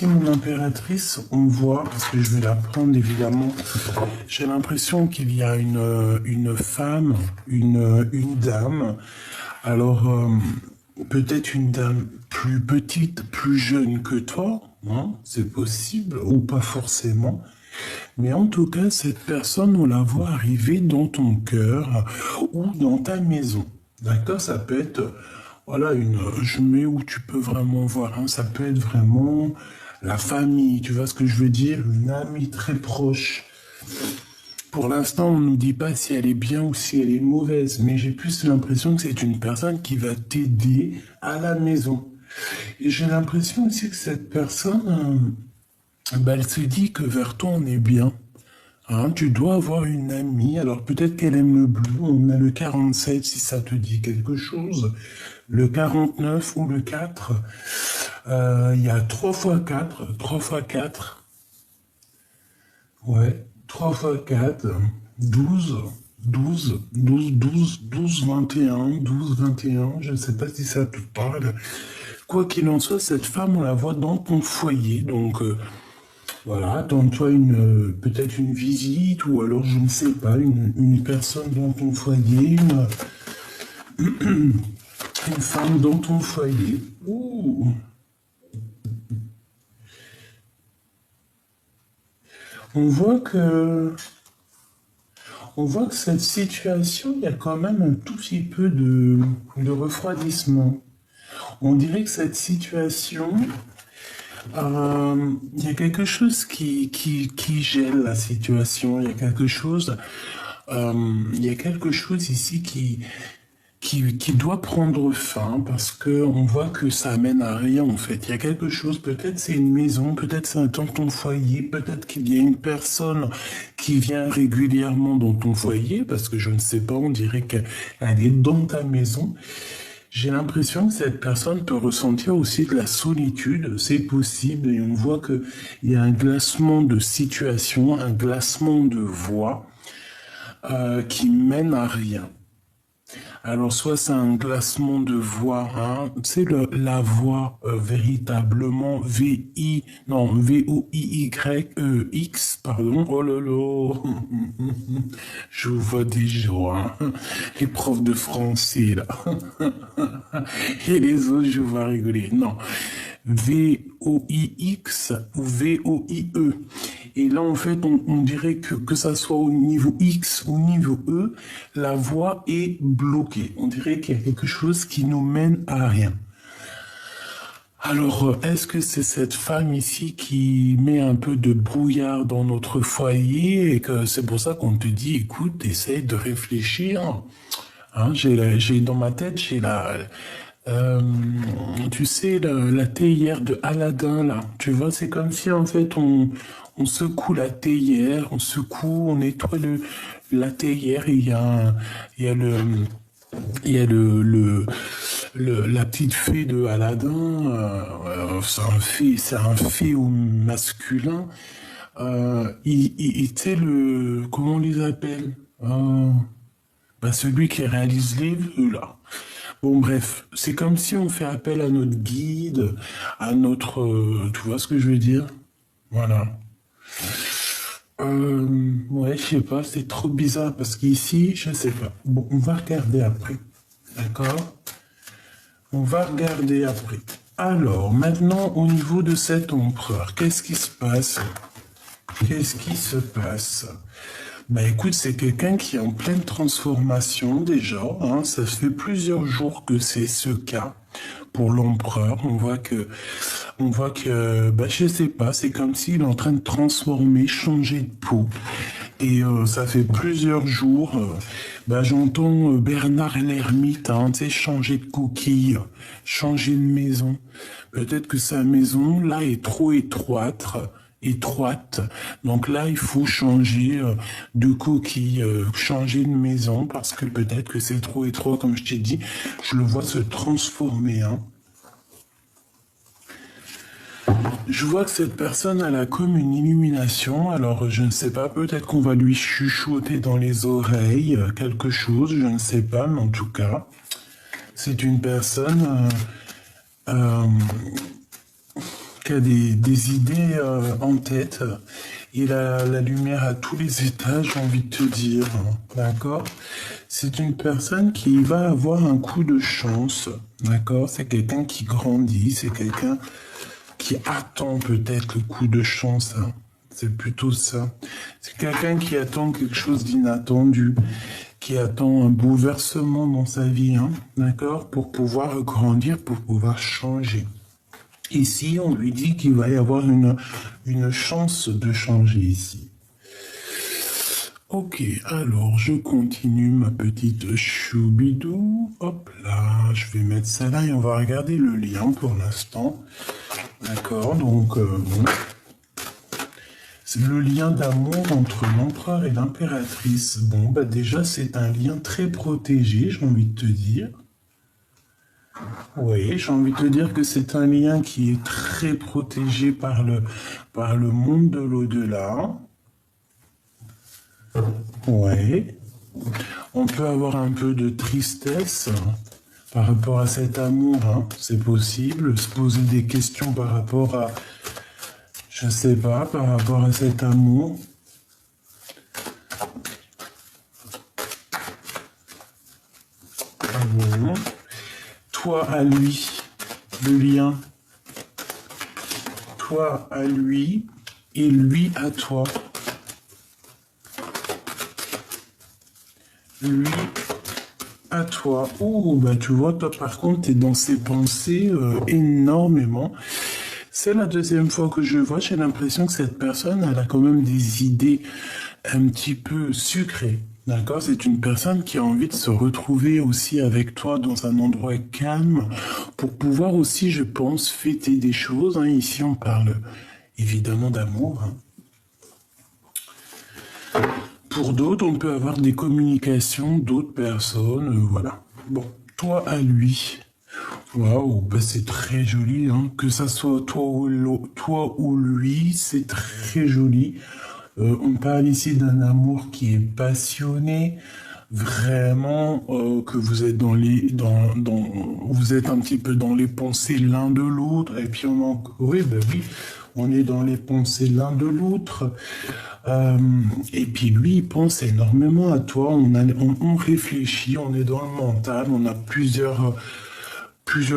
ici, mon impératrice, on voit, parce que je vais la prendre évidemment, j'ai l'impression qu'il y a une femme, une dame, alors peut-être une dame plus petite, plus jeune que toi, hein, c'est possible, ou pas forcément, mais en tout cas, cette personne, on la voit arriver dans ton cœur ou dans ta maison. D'accord? Ça peut être, voilà, je mets où tu peux vraiment voir, hein, ça peut être vraiment la famille, tu vois ce que je veux dire? Une amie très proche. Pour l'instant, on ne nous dit pas si elle est bien ou si elle est mauvaise, mais j'ai plus l'impression que c'est une personne qui va t'aider à la maison. Et j'ai l'impression aussi que cette personne, bah, elle se dit que vers toi, on est bien. Hein, tu dois avoir une amie, alors peut-être qu'elle aime le bleu, on a le 47 si ça te dit quelque chose, le 49 ou le 4, il y a 3 fois 4, 3 fois 4, ouais, 3 fois 4, 12, 12, 12, 12, 12, 21, 12, 21, je ne sais pas si ça te parle. Quoi qu'il en soit, cette femme, on la voit dans ton foyer, donc... voilà, attends-toi peut-être une visite ou alors je ne sais pas, une personne dans ton foyer, une femme dans ton foyer. Ouh. On voit que, on voit que cette situation, il y a quand même un tout petit peu de refroidissement. On dirait que cette situation, il y a quelque chose qui gèle la situation. Il y a quelque chose ici qui doit prendre fin parce que on voit que ça amène à rien en fait. Il y a quelque chose, peut-être c'est une maison, peut-être c'est un dans ton foyer, peut-être qu'il y a une personne qui vient régulièrement dans ton foyer parce que je ne sais pas, on dirait qu'elle est dans ta maison. J'ai l'impression que cette personne peut ressentir aussi de la solitude, c'est possible, et on voit que il y a un glacement de situation, un glacement de voix qui mène à rien. Alors soit c'est un glacement de voix, hein, tu sais la voix véritablement V-O-I-Y-E-X, pardon, oh lolo, je vous vois déjà, hein, les profs de français là, et les autres je vous vois rigoler, non, V-O-I-X ou V-O-I-E. Et là, en fait, on dirait que ça soit au niveau X ou au niveau E, la voie est bloquée. On dirait qu'il y a quelque chose qui nous mène à rien. Alors, est-ce que c'est cette femme ici qui met un peu de brouillard dans notre foyer et que c'est pour ça qu'on te dit, écoute, essaye de réfléchir. Hein, dans ma tête, tu sais, la théière de Aladdin, là. Tu vois, c'est comme si, en fait, on secoue la théière, on nettoie la théière, et il y a la petite fée de Aladdin, c'est un fée au masculin, tu sais, comment on les appelle? Bah, celui qui réalise les vœux, là. Bon, bref, c'est comme si on fait appel à notre guide, tu vois ce que je veux dire? Voilà. Ouais, je sais pas, c'est trop bizarre parce qu'ici, je sais pas. Bon, on va regarder après. D'accord? On va regarder après. Alors, maintenant, au niveau de cet empereur, qu'est-ce qui se passe? Qu'est-ce qui se passe? Bah écoute, c'est quelqu'un qui est en pleine transformation déjà, hein. Ça fait plusieurs jours que c'est ce cas pour l'empereur. On voit que, bah je sais pas, c'est comme s'il est en train de transformer, changer de peau. Et ça fait plusieurs jours, bah j'entends Bernard l'ermite, hein, tu sais, changer de coquille, changer de maison. Peut-être que sa maison là est trop étroite. Donc là, il faut changer de coquille, changer de maison, parce que peut-être que c'est trop étroit, comme je t'ai dit. Je le vois se transformer. Hein. Je vois que cette personne, elle a comme une illumination. Alors, je ne sais pas, peut-être qu'on va lui chuchoter dans les oreilles quelque chose, je ne sais pas, mais en tout cas, c'est une personne... qui a des idées en tête. Il a la lumière à tous les étages, j'ai envie de te dire. D'accord? C'est une personne qui va avoir un coup de chance. D'accord? C'est quelqu'un qui grandit, c'est quelqu'un qui attend peut-être le coup de chance. Hein. C'est plutôt ça. C'est quelqu'un qui attend quelque chose d'inattendu, qui attend un bouleversement dans sa vie, hein, d'accord, pour pouvoir grandir, pour pouvoir changer. Ici, on lui dit qu'il va y avoir une chance de changer ici. Ok, alors je continue ma petite choubidou. Hop là, je vais mettre ça là et on va regarder le lien pour l'instant. D'accord, donc bon. C'est le lien d'amour entre l'empereur et l'impératrice. Bon, bah déjà, c'est un lien très protégé, j'ai envie de te dire. Oui, j'ai envie de te dire que c'est un lien qui est très protégé par le monde de l'au-delà. Oui. On peut avoir un peu de tristesse par rapport à cet amour, hein. C'est possible. Se poser des questions par rapport à... Je sais pas, par rapport à cet amour. Bon. Toi à lui, le lien. Toi à lui et lui à toi. Lui à toi. Oh, bah tu vois, toi par contre, t'es dans ses pensées énormément. C'est la deuxième fois que je vois, j'ai l'impression que cette personne, elle a quand même des idées un petit peu sucrées. D'accord? C'est une personne qui a envie de se retrouver aussi avec toi dans un endroit calme pour pouvoir aussi, je pense, fêter des choses. Hein. Ici, on parle évidemment d'amour. Hein. Pour d'autres, on peut avoir des communications d'autres personnes. Voilà. Bon, toi à lui. Waouh, bah c'est très joli, hein. Que ça soit toi ou lui, c'est très joli. On parle ici d'un amour qui est passionné, vraiment que vous êtes vous êtes un petit peu dans les pensées l'un de l'autre. Et puis oui, bah oui, on est dans les pensées l'un de l'autre. Et puis lui, il pense énormément à toi. On réfléchit, on est dans le mental, on a plusieurs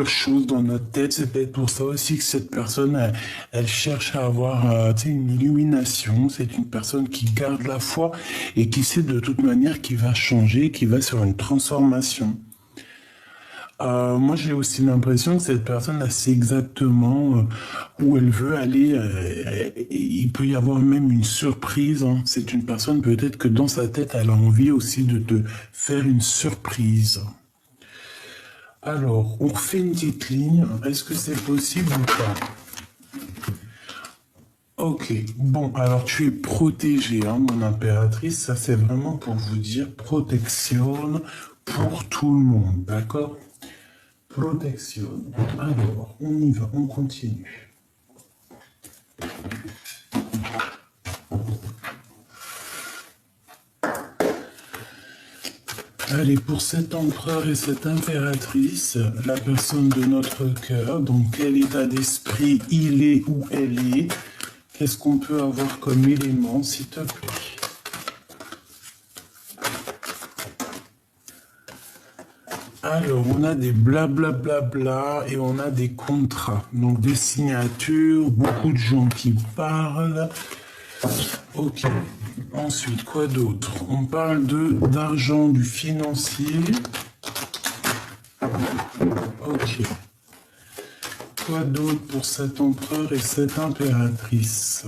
choses dans notre tête. C'est peut-être pour ça aussi que cette personne, elle cherche à avoir une illumination. C'est une personne qui garde la foi et qui sait de toute manière qu'il va changer, qui va sur une transformation. Moi, j'ai aussi l'impression que cette personne, elle sait exactement où elle veut aller. Il peut y avoir même une surprise. Hein. C'est une personne, peut-être que dans sa tête, elle a envie aussi de te faire une surprise. Alors, on refait une petite ligne. Est-ce que c'est possible ou pas? Ok, bon, alors tu es protégée, hein, mon impératrice. Ça, c'est vraiment pour vous dire protection pour tout le monde, d'accord? Protection. Alors, on y va, on continue. Allez, pour cet empereur et cette impératrice, la personne de notre cœur, donc quel état d'esprit il est ou elle est, qu'est-ce qu'on peut avoir comme élément, s'il te plaît? Alors, on a des blablabla et on a des contrats, donc des signatures, beaucoup de gens qui parlent. Ok. Ensuite, quoi d'autre? On parle d'argent, du financier. Ok. Quoi d'autre pour cet empereur et cette impératrice?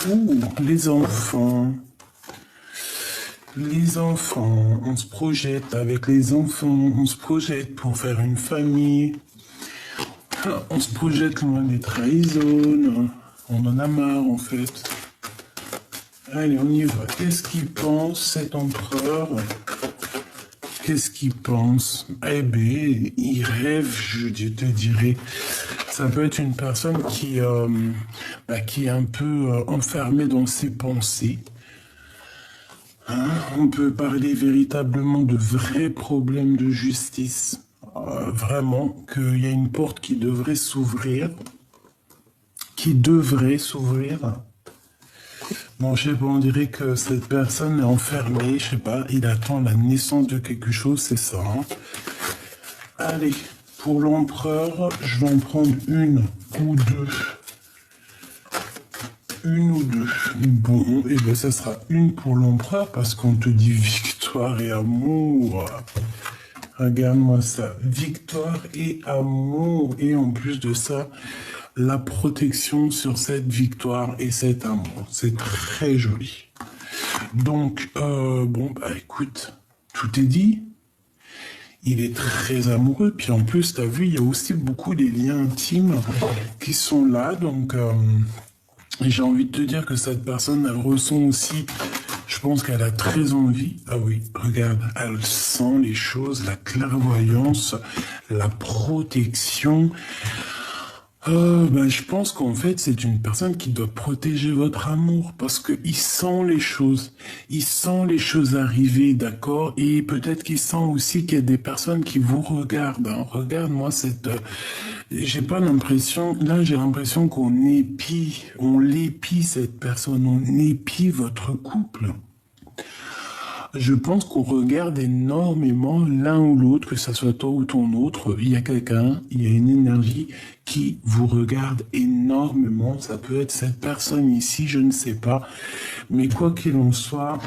Ouh, les enfants. Les enfants, on se projette avec les enfants, on se projette pour faire une famille. On se projette loin des trahisons, on en a marre en fait. Allez, on y va. Qu'est-ce qu'il pense cet empereur? Qu'est-ce qu'il pense? Eh bien, il rêve, je te dirais. Ça peut être une personne qui est un peu enfermée dans ses pensées. Hein? On peut parler véritablement de vrais problèmes de justice. vraiment qu'il y a une porte qui devrait s'ouvrir, qui devrait s'ouvrir. Bon, je sais pas, on dirait que cette personne est enfermée, je sais pas, il attend la naissance de quelque chose, c'est ça. Hein. Allez, pour l'empereur, je vais en prendre une ou deux. Une ou deux. Bon, et bien ça sera une pour l'empereur parce qu'on te dit victoire et amour. Regarde-moi ça, victoire et amour. Et en plus de ça, la protection sur cette victoire et cet amour. C'est très joli. Donc, bon, bah écoute, tout est dit. Il est très amoureux. Puis en plus, tu as vu, il y a aussi beaucoup des liens intimes qui sont là. Donc, j'ai envie de te dire que cette personne, elle ressent aussi, je pense qu'elle a très envie. Ah oui, regarde, elle sent les choses, la clairvoyance, la protection. Je pense qu'en fait, c'est une personne qui doit protéger votre amour parce qu'il sent les choses. Il sent les choses arriver, d'accord? Et peut-être qu'il sent aussi qu'il y a des personnes qui vous regardent. Hein. Regarde-moi j'ai pas l'impression... Là, j'ai l'impression qu'on l'épie cette personne, on épie votre couple. Je pense qu'on regarde énormément l'un ou l'autre, que ça soit toi ou ton autre. Il y a quelqu'un, il y a une énergie qui vous regarde énormément. Ça peut être cette personne ici, je ne sais pas. Mais quoi qu'il en soit,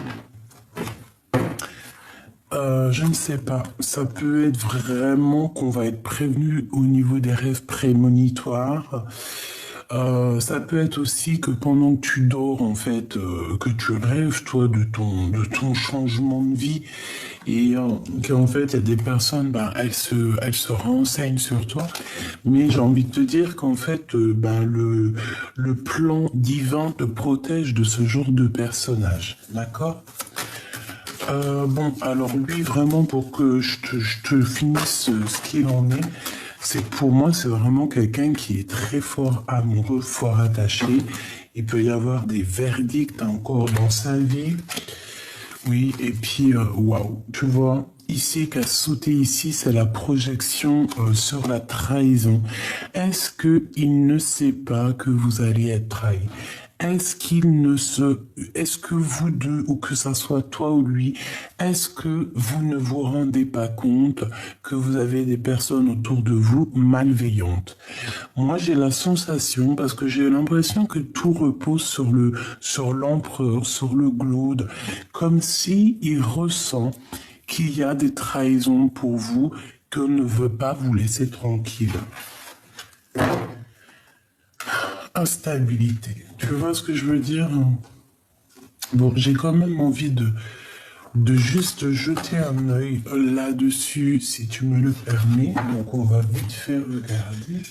je ne sais pas. Ça peut être vraiment qu'on va être prévenu au niveau des rêves prémonitoires. Ça peut être aussi que pendant que tu dors, en fait, que tu rêves, toi, de ton changement de vie, et qu'en fait, il y a des personnes, elles se renseignent sur toi, mais j'ai envie de te dire qu'en fait, le plan divin te protège de ce genre de personnage, d'accord? Bon, alors lui, vraiment, pour que je te finisse ce qu'il en est, c'est pour moi, c'est vraiment quelqu'un qui est très fort amoureux, fort attaché. Il peut y avoir des verdicts encore dans sa vie. Oui, et puis, waouh, tu vois, ici, qu'a sauté ici, c'est la projection sur la trahison. Est-ce qu'il ne sait pas que vous allez être trahi? Est-ce que vous deux, ou que ça soit toi ou lui, est-ce que vous ne vous rendez pas compte que vous avez des personnes autour de vous malveillantes? Moi, j'ai la sensation, parce que j'ai l'impression que tout repose sur l'empereur, sur le glaude, comme si il ressent qu'il y a des trahisons pour vous, qu'on ne veut pas vous laisser tranquille. Instabilité. Tu vois ce que je veux dire? Bon, j'ai quand même envie de juste jeter un œil là-dessus, si tu me le permets. Donc, on va vite fait regarder.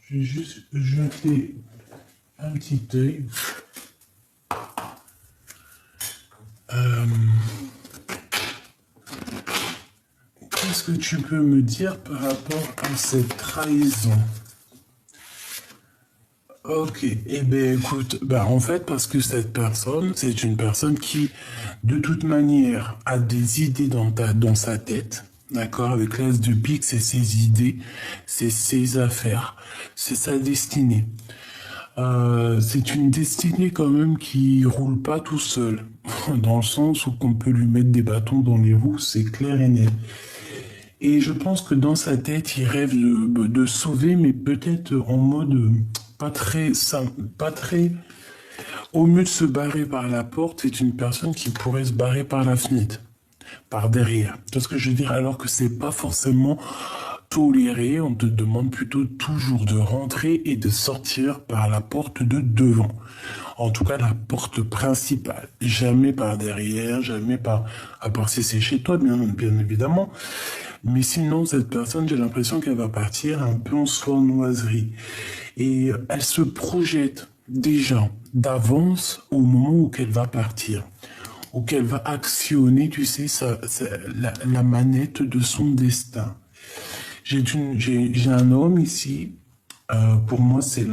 Je vais juste jeter un petit œil. Qu'est-ce que tu peux me dire par rapport à cette trahison? Ok, eh bien écoute, en fait, parce que cette personne, c'est une personne qui, de toute manière, a des idées dans sa tête, d'accord, avec l'as de pique, c'est ses idées, c'est ses affaires, c'est sa destinée. C'est une destinée quand même qui roule pas tout seul, dans le sens où on peut lui mettre des bâtons dans les roues, c'est clair et net. Et je pense que dans sa tête, il rêve de sauver, mais peut-être en mode pas très simple, pas très... Au mieux de se barrer par la porte, c'est une personne qui pourrait se barrer par la fenêtre, par derrière. Tu vois ce que je veux dire? Alors que c'est pas forcément toléré, on te demande plutôt toujours de rentrer et de sortir par la porte de devant. En tout cas, la porte principale. Jamais par derrière, jamais par... À part si c'est chez toi, bien évidemment. Mais sinon, cette personne, j'ai l'impression qu'elle va partir un peu en sournoiserie. Et elle se projette déjà d'avance au moment où qu'elle va partir. Où qu'elle va actionner, tu sais, la manette de son destin. J'ai un homme ici. Pour moi, c'est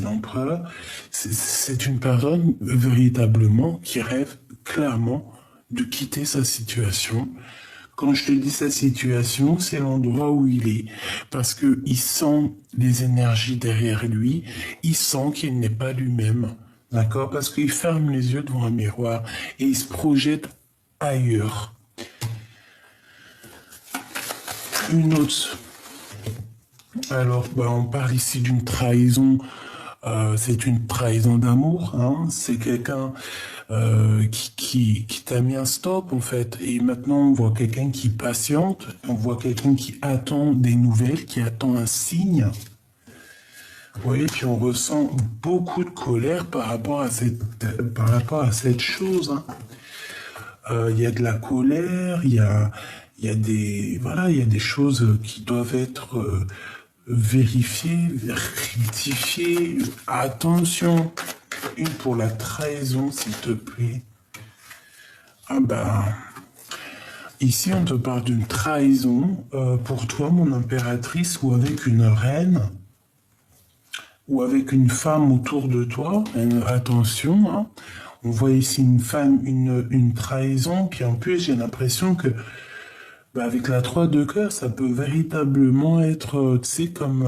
l'empereur. C'est une personne véritablement qui rêve clairement de quitter sa situation. Quand je te dis sa situation, c'est l'endroit où il est. Parce que il sent les énergies derrière lui. Il sent qu'il n'est pas lui-même. D'accord? Parce qu'il ferme les yeux devant un miroir et il se projette ailleurs. Une autre. Alors, on parle ici d'une trahison. C'est une trahison d'amour. Hein? C'est quelqu'un qui t'a mis un stop, en fait. Et maintenant, on voit quelqu'un qui patiente. On voit quelqu'un qui attend des nouvelles, qui attend un signe. Oui, puis on ressent beaucoup de colère par rapport à cette chose. Hein. Il y a de la colère, il y a des choses qui doivent être vérifiées, rectifiées. Attention, une pour la trahison, s'il te plaît. Ici on te parle d'une trahison pour toi, mon impératrice, ou avec une reine, ou avec une femme autour de toi. Attention, hein. On voit ici une femme, une trahison, puis en plus j'ai l'impression que avec la 3 de cœur, ça peut véritablement être, tu sais, comme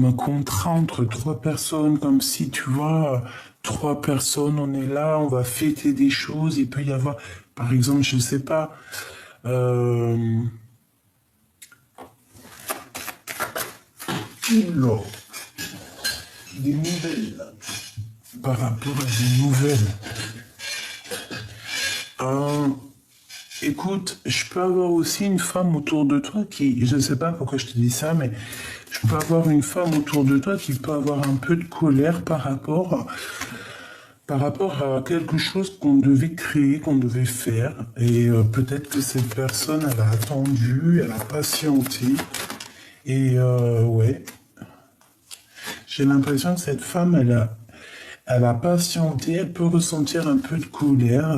un contrat entre 3 personnes, comme si, tu vois, 3 personnes, on est là, on va fêter des choses, il peut y avoir, par exemple, je sais pas, des nouvelles, par rapport à des nouvelles. Écoute, je peux avoir aussi une femme autour de toi qui, je ne sais pas pourquoi je te dis ça, mais je peux avoir une femme autour de toi qui peut avoir un peu de colère par rapport à quelque chose qu'on devait créer, qu'on devait faire. Et peut-être que cette personne, elle a attendu, elle a patienté. Et ouais, j'ai l'impression que cette femme, elle a patienté, elle peut ressentir un peu de colère.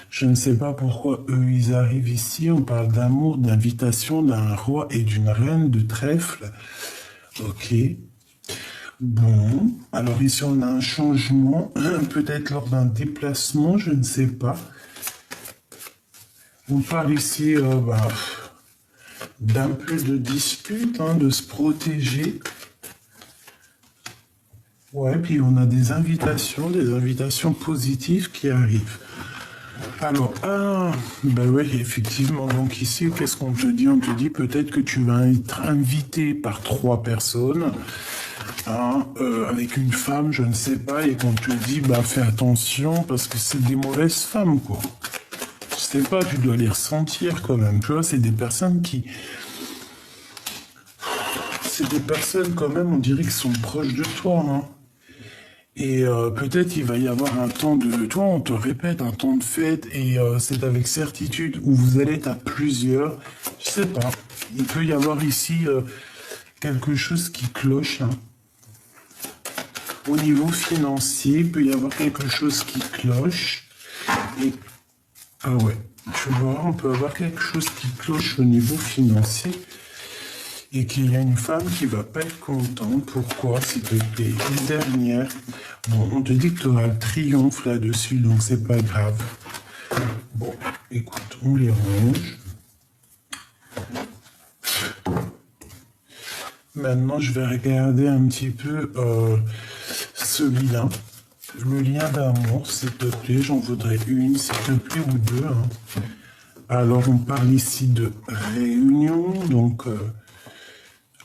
Je ne sais pas pourquoi eux, ils arrivent ici. On parle d'amour, d'invitation d'un roi et d'une reine de trèfle. Ok. Bon. Alors ici, on a un changement. Peut-être lors d'un déplacement, je ne sais pas. On parle ici d'un peu de dispute, hein, de se protéger. Ouais, puis on a des invitations positives qui arrivent. Alors, oui, effectivement, donc ici, qu'est-ce qu'on te dit? On te dit peut-être que tu vas être invité par 3 personnes, hein, avec une femme, je ne sais pas, et qu'on te dit, fais attention, parce que c'est des mauvaises femmes, quoi. Je sais pas, tu dois les ressentir quand même, tu vois, c'est des personnes quand même, on dirait qu'ils sont proches de toi, hein. Et peut-être il va y avoir un temps de... Toi, on te répète, un temps de fête, et c'est avec certitude où vous allez être à plusieurs. Je sais pas. Il peut y avoir ici quelque chose qui cloche. Hein. Au niveau financier, il peut y avoir quelque chose qui cloche. Et... Ah ouais, tu vois, on peut avoir quelque chose qui cloche au niveau financier. Et qu'il y a une femme qui va pas être contente. Pourquoi, s'il te plaît? Une dernière. Bon, on te dit que tu auras le triomphe là-dessus, donc c'est pas grave. Bon, écoute, on les range. Maintenant, je vais regarder un petit peu ce lien. Le lien d'amour, s'il te plaît. J'en voudrais une, s'il te plaît, ou deux. Hein. Alors, on parle ici de réunion, donc...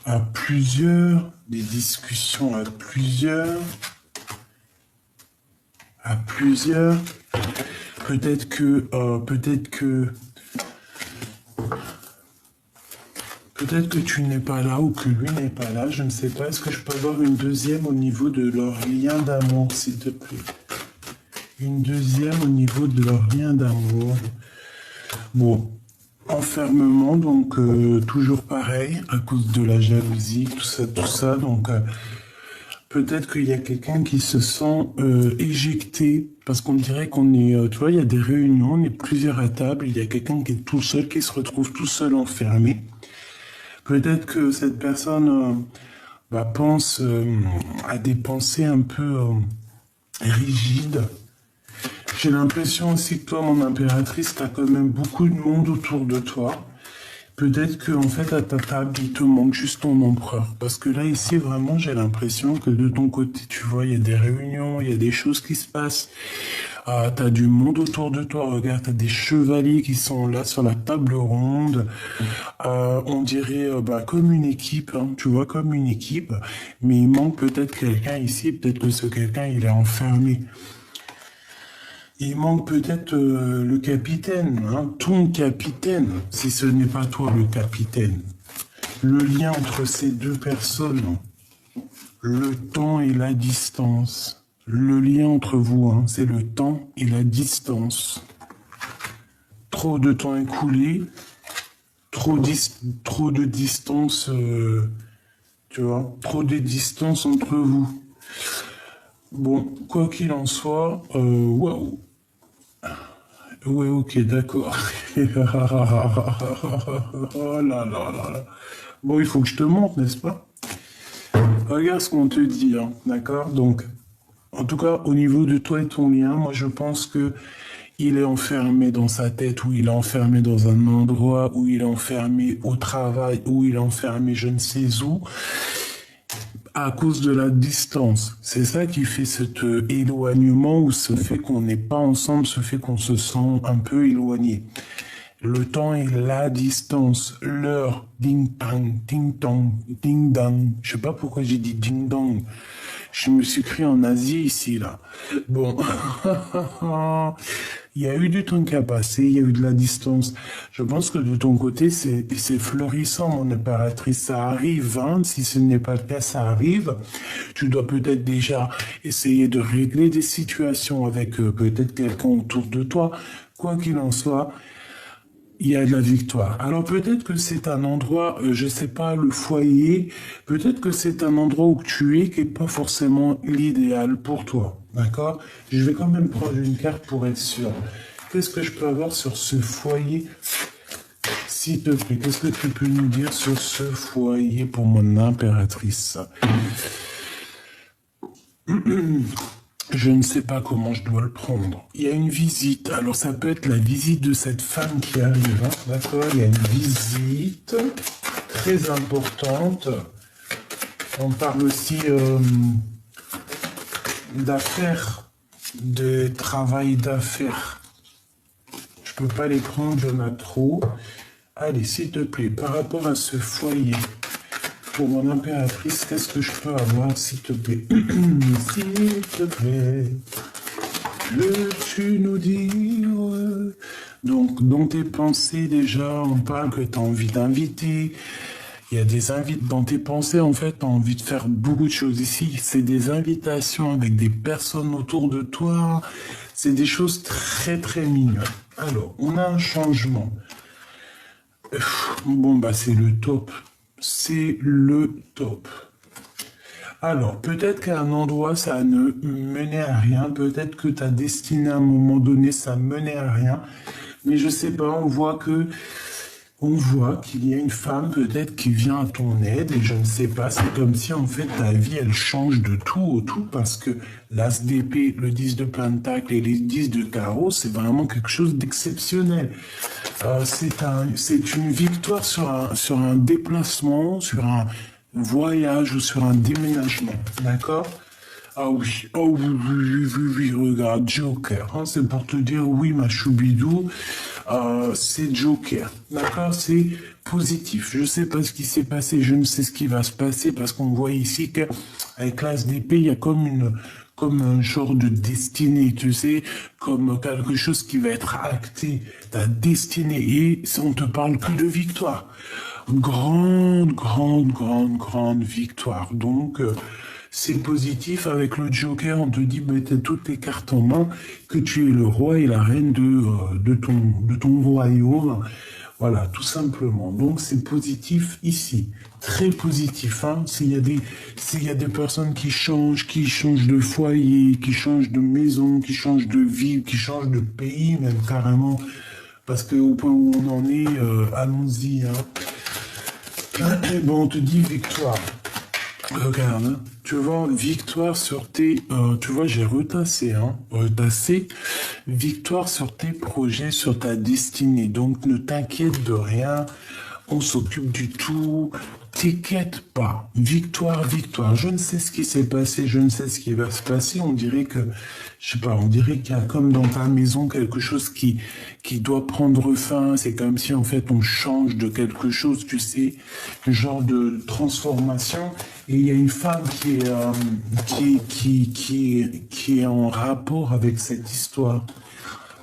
à plusieurs, des discussions à plusieurs, peut-être que tu n'es pas là ou que lui n'est pas là, je ne sais pas. Est-ce que je peux avoir une deuxième au niveau de leur lien d'amour, s'il te plaît? Une deuxième au niveau de leur lien d'amour. Bon. Enfermement, donc toujours pareil, à cause de la jalousie, tout ça, donc peut-être qu'il y a quelqu'un qui se sent éjecté, parce qu'on dirait qu'on est, tu vois, il y a des réunions, on est plusieurs à table, il y a quelqu'un qui est tout seul, qui se retrouve tout seul enfermé. Peut-être que cette personne pense à des pensées un peu rigides. J'ai l'impression aussi que toi, mon impératrice, t'as quand même beaucoup de monde autour de toi. Peut-être que en fait, à ta table, il te manque juste ton empereur. Parce que là, ici, vraiment, j'ai l'impression que de ton côté, tu vois, il y a des réunions, il y a des choses qui se passent. T'as du monde autour de toi. Regarde, t'as des chevaliers qui sont là sur la table ronde. On dirait bah, comme une équipe, hein, tu vois, comme une équipe. Mais il manque peut-être quelqu'un ici. Peut-être que ce quelqu'un, il est enfermé. Il manque peut-être le capitaine, hein, ton capitaine, si ce n'est pas toi le capitaine. Le lien entre ces deux personnes, le temps et la distance. Le lien entre vous, hein, c'est le temps et la distance. Trop de temps écoulé, trop de distance, tu vois, trop de distance entre vous. Bon, quoi qu'il en soit, waouh. Ouais, ok, d'accord. Oh là là là là. Bon, il faut que je te montre, n'est-ce pas? Regarde ce qu'on te dit, hein, d'accord? Donc, en tout cas, au niveau de toi et ton lien, moi, je pense que il est enfermé dans sa tête, ou il est enfermé dans un endroit, ou il est enfermé au travail, ou il est enfermé je ne sais où, à cause de la distance. C'est ça qui fait cet éloignement, ou ce fait qu'on n'est pas ensemble, ce fait qu'on se sent un peu éloigné. Le temps et la distance, l'heure, ding-dang, ding-dong, ding-dang. Je sais pas pourquoi j'ai dit ding-dong. Je me suis pris en Asie ici, là. Bon. Il y a eu du temps qui a passé, il y a eu de la distance. Je pense que de ton côté, c'est florissant, mon impératrice. Ça arrive, hein. Si ce n'est pas le cas, ça arrive. Tu dois peut-être déjà essayer de régler des situations avec peut-être quelqu'un autour de toi. Quoi qu'il en soit, il y a de la victoire. Alors peut-être que c'est un endroit, je sais pas, le foyer, peut-être que c'est un endroit où tu es qui est pas forcément l'idéal pour toi. D'accord? Je vais quand même prendre une carte pour être sûr. Qu'est-ce que je peux avoir sur ce foyer? S'il te plaît, qu'est-ce que tu peux nous dire sur ce foyer pour mon impératrice? Je ne sais pas comment je dois le prendre. Il y a une visite. Alors, ça peut être la visite de cette femme qui arrive. Hein, d'accord? Il y a une visite très importante. On parle aussi d'affaires, de travail d'affaires. Je peux pas les prendre, j'en ai trop. Allez, s'il te plaît, par rapport à ce foyer, pour mon impératrice, qu'est-ce que je peux avoir, s'il te plaît? S'il te plaît, veux-tu nous dire? Donc, dans tes pensées, déjà, on parle que tu as envie d'inviter. Il y a des invites dans tes pensées, en fait, tu as envie de faire beaucoup de choses ici. C'est des invitations avec des personnes autour de toi. C'est des choses très, très mignonnes. Alors, on a un changement. Bon, bah, c'est le top. C'est le top. Alors, peut-être qu'à un endroit, ça ne menait à rien. Peut-être que ta destinée, à un moment donné, ça menait à rien. Mais je sais pas, on voit qu'il y a une femme, peut-être, qui vient à ton aide. Et je ne sais pas, c'est comme si, en fait, ta vie, elle change de tout au tout. Parce que l'as d'épée, le 10 de pentacle et les 10 de carreau, c'est vraiment quelque chose d'exceptionnel. C'est une victoire sur un déplacement, sur un voyage ou sur un déménagement, d'accord? Ah oui, oh oui, oui, oui, oui, regarde, Joker, hein, c'est pour te dire, oui, ma choubidou, c'est Joker, d'accord? C'est positif. Je sais pas ce qui s'est passé, je ne sais ce qui va se passer, parce qu'on voit ici qu'avec l'as d'épée, il y a comme un genre de destinée, tu sais, comme quelque chose qui va être acté, ta destinée, et on te parle que de victoire. Grande, grande, grande, grande victoire. Donc, c'est positif. Avec le Joker, on te dit, bah, t'as toutes tes cartes en main, que tu es le roi et la reine de ton royaume. Voilà, tout simplement. Donc, c'est positif ici. Très positif, hein. S'il y a des personnes qui changent de foyer, qui changent de maison, qui changent de ville, qui changent de pays, même carrément. Parce que au point où on en est, allons-y, hein. Bon, on te dit victoire. Regarde, hein. Tu vois, victoire sur tes... tu vois, j'ai retassé, hein. Retassé. victoire sur tes projets, sur ta destinée. Donc ne t'inquiète de rien, on s'occupe du tout. T'inquiète pas, victoire, victoire. Je ne sais ce qui s'est passé, je ne sais ce qui va se passer. On dirait que, je sais pas, on dirait qu'il y a comme dans ta maison quelque chose qui doit prendre fin. C'est comme si en fait on change de quelque chose, tu sais, un genre de transformation. Et il y a une femme qui est en rapport avec cette histoire.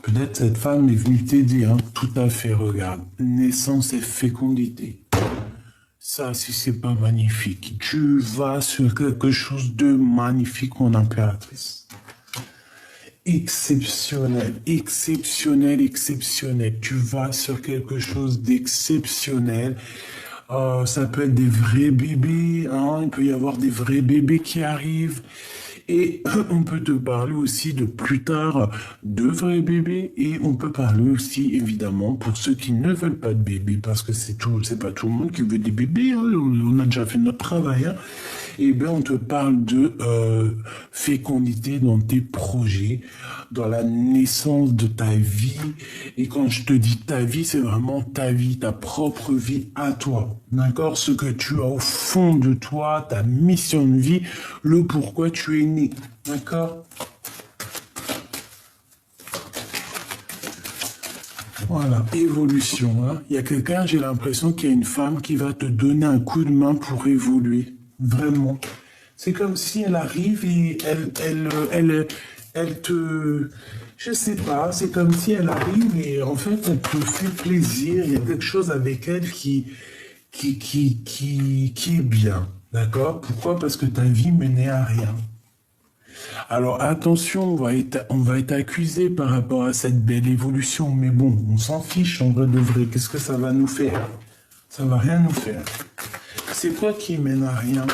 Peut-être cette femme est venue t'aider, hein. Tout à fait, regarde. Naissance et fécondité. Ça, si c'est pas magnifique, tu vas sur quelque chose de magnifique, mon impératrice. Exceptionnel, exceptionnel, exceptionnel. Tu vas sur quelque chose d'exceptionnel. Ça peut être des vrais bébés, hein. Il peut y avoir des vrais bébés qui arrivent. Et on peut te parler aussi de plus tard de vrais bébés, et on peut parler aussi évidemment pour ceux qui ne veulent pas de bébés, parce que c'est pas tout le monde qui veut des bébés, hein. On a déjà fait notre travail, hein. Et bien on te parle de fécondité dans tes projets, dans la naissance de ta vie. Et quand je te dis ta vie, c'est vraiment ta vie, ta propre vie à toi. D'accord? Ce que tu as au fond de toi, ta mission de vie, le pourquoi tu es né. D'accord? Voilà, évolution. Hein. Il y a quelqu'un, j'ai l'impression qu'il y a une femme qui va te donner un coup de main pour évoluer. Vraiment. C'est comme si elle arrive et elle te... Je sais pas, c'est comme si elle arrive et en fait, elle te fait plaisir. Il y a quelque chose avec elle qui est bien. D'accord? Pourquoi? Parce que ta vie menait à rien. Alors attention, on va être accusé par rapport à cette belle évolution, mais bon, on s'en fiche en vrai de vrai. Qu'est-ce que ça va nous faire? Ça va rien nous faire. C'est quoi qui mène à rien?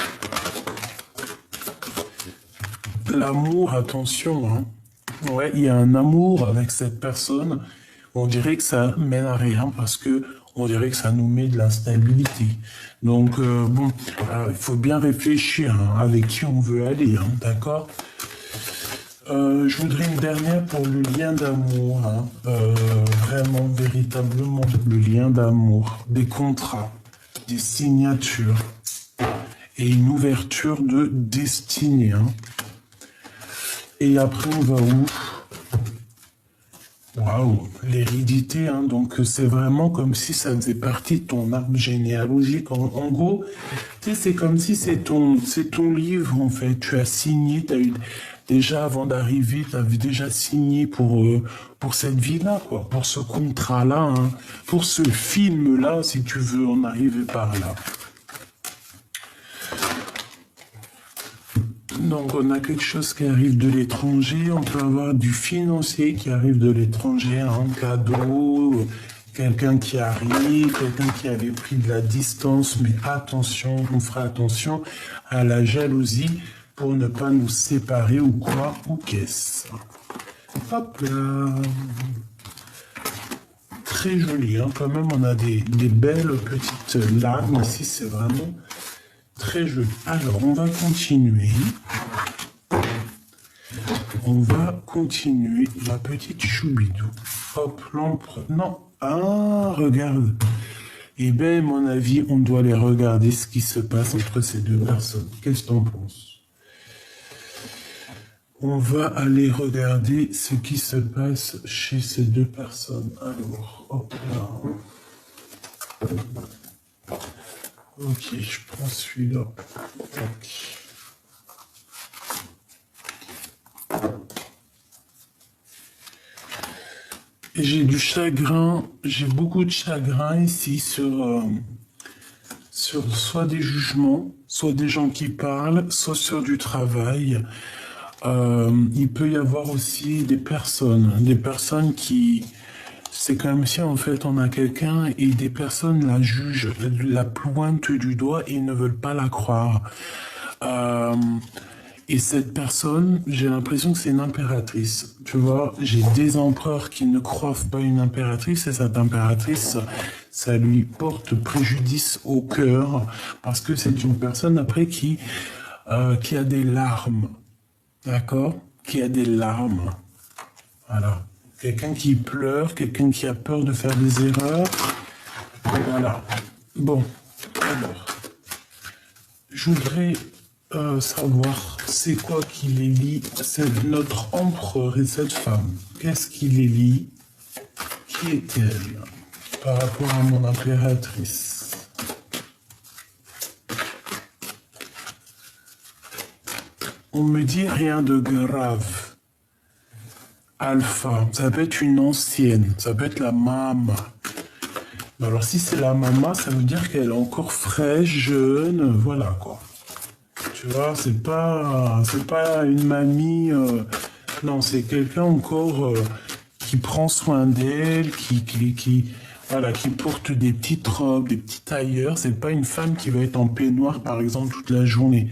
L'amour, attention, hein. Ouais, il y a un amour avec cette personne. On dirait que ça mène à rien parce que on dirait que ça nous met de l'instabilité. Donc, bon, il faut bien réfléchir, hein, avec qui on veut aller, hein, d'accord? Je voudrais une dernière pour le lien d'amour, hein, vraiment, véritablement, le lien d'amour, des contrats, des signatures et une ouverture de destinée. Hein. Et après, on va où? Waouh, l'hérédité, hein, donc c'est vraiment comme si ça faisait partie de ton arbre généalogique. En gros, tu sais, c'est comme si c'est ton livre, en fait. Tu as signé, déjà avant d'arriver, tu avais déjà signé pour cette vie-là, quoi, pour ce contrat-là, hein, pour ce film-là, si tu veux en arriver par là. Donc, on a quelque chose qui arrive de l'étranger, on peut avoir du financier qui arrive de l'étranger, un cadeau, quelqu'un qui arrive, quelqu'un qui avait pris de la distance, mais attention, on fera attention à la jalousie pour ne pas nous séparer ou quoi, ou qu'est-ce. Hop là. Très joli, hein, quand même, on a des belles petites larmes ici, c'est vraiment... très joli. Alors, on va continuer. On va continuer la petite choubidou. Hop, l'empereur. Non. Ah, regarde. Eh bien, à mon avis, on doit aller regarder ce qui se passe entre ces deux personnes. Qu'est-ce que t'en penses? On va aller regarder ce qui se passe chez ces deux personnes. Alors, hop là. Ok, je prends celui-là. J'ai du chagrin, j'ai beaucoup de chagrin ici sur soit des jugements, soit des gens qui parlent, soit sur du travail. Il peut y avoir aussi des personnes qui... C'est comme si en fait on a quelqu'un et des personnes la jugent, la pointent du doigt et ne veulent pas la croire. Et cette personne, j'ai l'impression que c'est une impératrice. Tu vois, j'ai des empereurs qui ne croient pas une impératrice et cette impératrice, ça lui porte préjudice au cœur parce que c'est une personne après qui a des larmes. D'accord? Qui a des larmes. Voilà. Quelqu'un qui pleure, quelqu'un qui a peur de faire des erreurs. Voilà. Bon, alors, je voudrais savoir c'est quoi qui les lie. C'est notre empereur et cette femme. Qu'est-ce qui les lie? Qui est-elle par rapport à mon impératrice? On me dit rien de grave. Alpha, ça peut être une ancienne, ça peut être la maman. Alors si c'est la maman, ça veut dire qu'elle est encore fraîche, jeune, voilà quoi. Tu vois, c'est pas une mamie, non, c'est quelqu'un encore qui prend soin d'elle, voilà, qui porte des petites robes, des petits tailleurs. C'est pas une femme qui va être en peignoir par exemple toute la journée.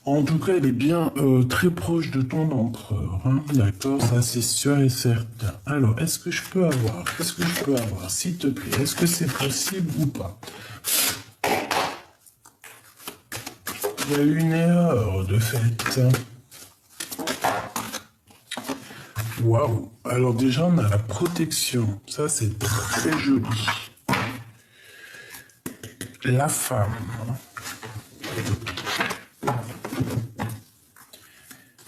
En tout cas, elle est bien très proche de ton empereur, hein, d'accord, ça c'est sûr et certain. Alors, qu'est-ce que je peux avoir, s'il te plaît? Est-ce que c'est possible ou pas? Il y a eu une erreur de fait. Waouh. Alors déjà, on a la protection. Ça, c'est très joli. La femme.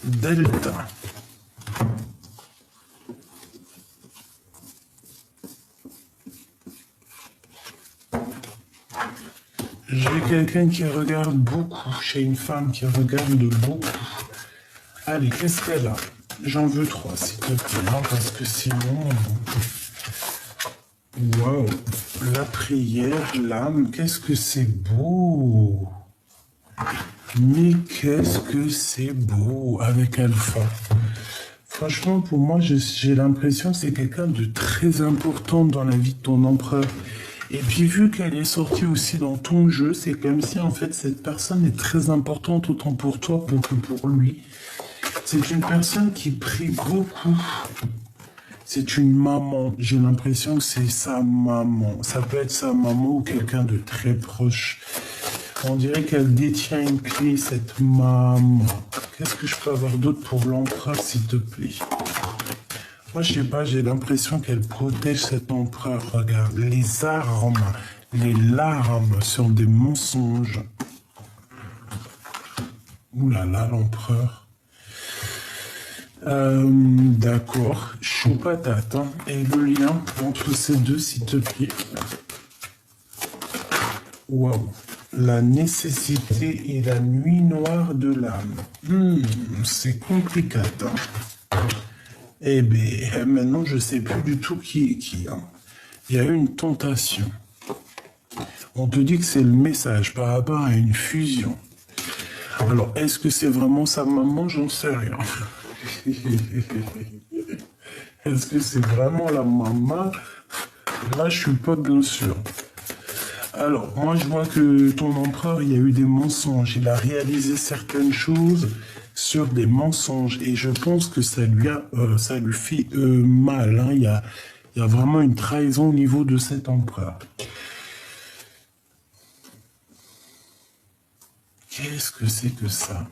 Delta. J'ai quelqu'un qui regarde beaucoup. J'ai une femme qui regarde beaucoup. Allez, qu'est-ce qu'elle a? J'en veux 3, s'il te plaît, hein, parce que sinon... Waouh. La prière, l'âme, qu'est-ce que c'est beau! Mais qu'est-ce que c'est beau avec Alpha. Franchement, pour moi, j'ai l'impression que c'est quelqu'un de très important dans la vie de ton empereur. Et puis, vu qu'elle est sortie aussi dans ton jeu, c'est comme si, en fait, cette personne est très importante autant pour toi que pour lui. C'est une personne qui prie beaucoup. C'est une maman. J'ai l'impression que c'est sa maman. Ça peut être sa maman ou quelqu'un de très proche. On dirait qu'elle détient une clé, cette maman. Qu'est-ce que je peux avoir d'autre pour l'empereur, s'il te plaît? Moi, je sais pas, j'ai l'impression qu'elle protège cet empereur. Regarde, les armes, les larmes sur des mensonges. Ouh là là, l'empereur. D'accord, chaud patate. Hein. Et le lien entre ces deux, s'il te plaît. Waouh. La nécessité et la nuit noire de l'âme. C'est compliqué. Hein. Eh bien, maintenant, je sais plus du tout qui est qui. Hein. Il y a eu une tentation. On te dit que c'est le message par rapport à une fusion. Alors, est-ce que c'est vraiment sa maman? J'en sais rien. Est-ce que c'est vraiment la maman? Là, je suis pas bien sûr. Alors, moi, je vois que ton empereur, il y a eu des mensonges. Il a réalisé certaines choses sur des mensonges. Et je pense que ça lui fait mal. Hein. Il y a vraiment une trahison au niveau de cet empereur. Qu'est-ce que c'est que ça?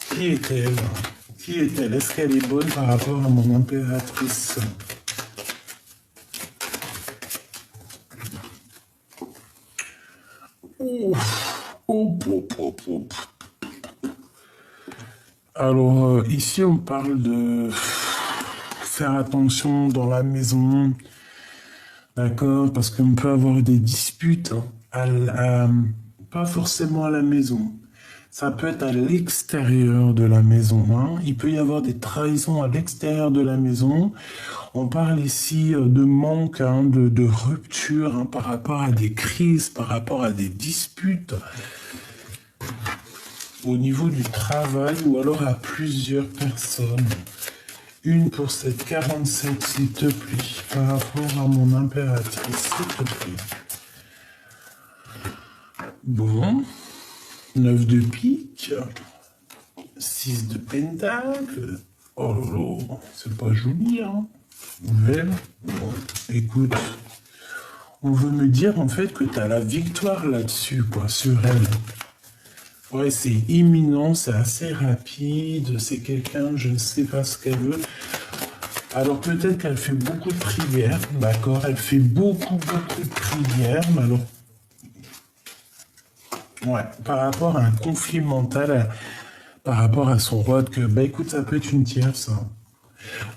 Qui est-elle? Qui est-elle? Est-ce qu'elle est bonne par rapport à mon impératrice? Alors, ici, on parle de faire attention dans la maison, d'accord? Parce qu'on peut avoir des disputes, pas forcément à la maison. Ça peut être à l'extérieur de la maison. Hein. Il peut y avoir des trahisons à l'extérieur de la maison. On parle ici de manque, hein, de rupture hein, par rapport à des crises, par rapport à des disputes au niveau du travail ou alors à plusieurs personnes. Une pour cette 47, s'il te plaît, par rapport à mon impératrice, s'il te plaît. Bon. 9 de pique, 6 de pentacle. Oh là, c'est pas joli, hein. Belle. Bon, écoute, on veut me dire en fait que tu as la victoire là-dessus, quoi, sur elle. Ouais, c'est imminent, c'est assez rapide, c'est quelqu'un, je ne sais pas ce qu'elle veut. Alors peut-être qu'elle fait beaucoup de prières, d'accord? Elle fait beaucoup de prières, mais alors, ouais, par rapport à un conflit mental, par rapport à son roi de cœur, bah écoute, ça peut être une tierce, hein.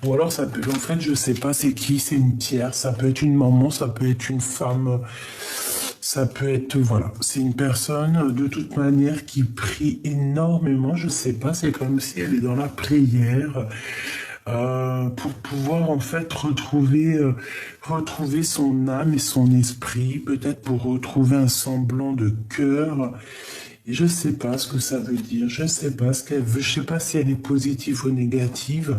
Ou alors ça peut, en fait, je sais pas c'est qui, c'est une tierce, ça peut être une maman, ça peut être une femme, ça peut être, voilà, c'est une personne de toute manière qui prie énormément, je sais pas, c'est comme si elle est dans la prière pour pouvoir en fait retrouver son âme et son esprit, peut-être pour retrouver un semblant de cœur. Et je sais pas ce que ça veut dire, je sais pas ce qu'elle veut, je sais pas si elle est positive ou négative.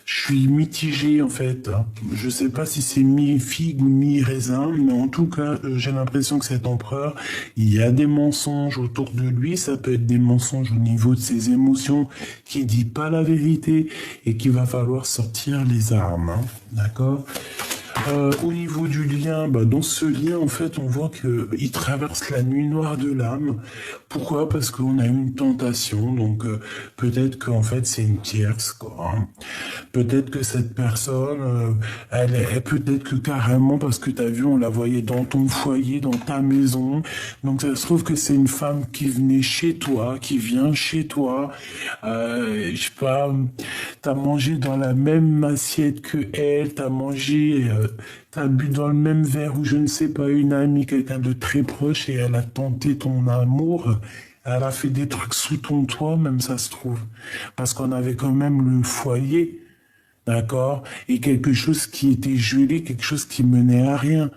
Je suis mitigé en fait, hein. Je sais pas si c'est mi-figue ou mi-raisin, mais en tout cas, j'ai l'impression que cet empereur, il y a des mensonges autour de lui. Ça peut être des mensonges au niveau de ses émotions, qui dit pas la vérité et qu'il va falloir sortir les armes, hein. D'accord? Au niveau du lien, bah, dans ce lien, en fait, on voit qu'il traverse la nuit noire de l'âme. Pourquoi? Parce qu'on a eu une tentation, donc peut-être qu'en fait c'est une tierce, quoi, hein. Peut-être que cette personne, peut-être que carrément, parce que tu as vu, on la voyait dans ton foyer, dans ta maison. Donc ça se trouve que c'est une femme qui venait chez toi, qui vient chez toi. Je sais pas, t'as mangé dans la même assiette que elle, t'as mangé, t'as bu dans le même verre ou je ne sais pas, une amie, quelqu'un de très proche et elle a tenté ton amour. Elle a fait des trucs sous ton toit, même ça se trouve. Parce qu'on avait quand même le foyer. D'accord? Et quelque chose qui était gelé, quelque chose qui menait à rien.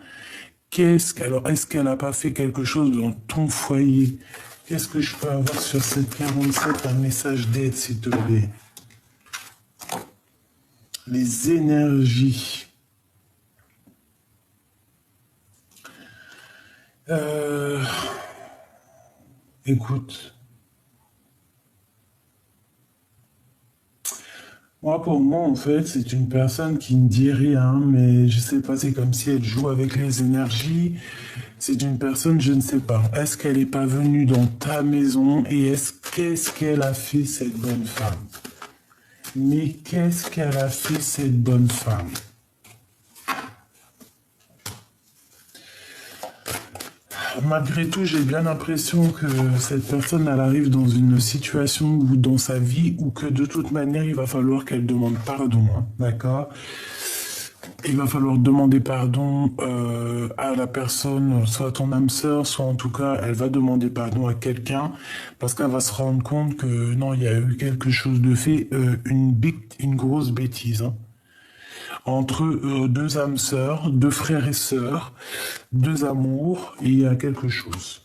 Alors, est-ce qu'elle n'a pas fait quelque chose dans ton foyer? Qu'est-ce que je peux avoir sur cette 47, un message d'aide, s'il te plaît? Les énergies. Écoute. Moi, pour moi, en fait, c'est une personne qui ne dit rien, mais je sais pas, c'est comme si elle joue avec les énergies. C'est une personne, je ne sais pas. Est-ce qu'elle n'est pas venue dans ta maison et qu'est-ce qu'elle a fait, cette bonne femme? Mais qu'est-ce qu'elle a fait, cette bonne femme? Malgré tout, j'ai bien l'impression que cette personne, elle arrive dans une situation ou dans sa vie où que de toute manière, il va falloir qu'elle demande pardon, hein, d'accord? Il va falloir demander pardon à la personne, soit ton âme sœur, soit en tout cas, elle va demander pardon à quelqu'un parce qu'elle va se rendre compte que non, il y a eu quelque chose de fait, une grosse bêtise, hein, entre deux âmes sœurs, deux frères et sœurs, deux amours, et il y a quelque chose.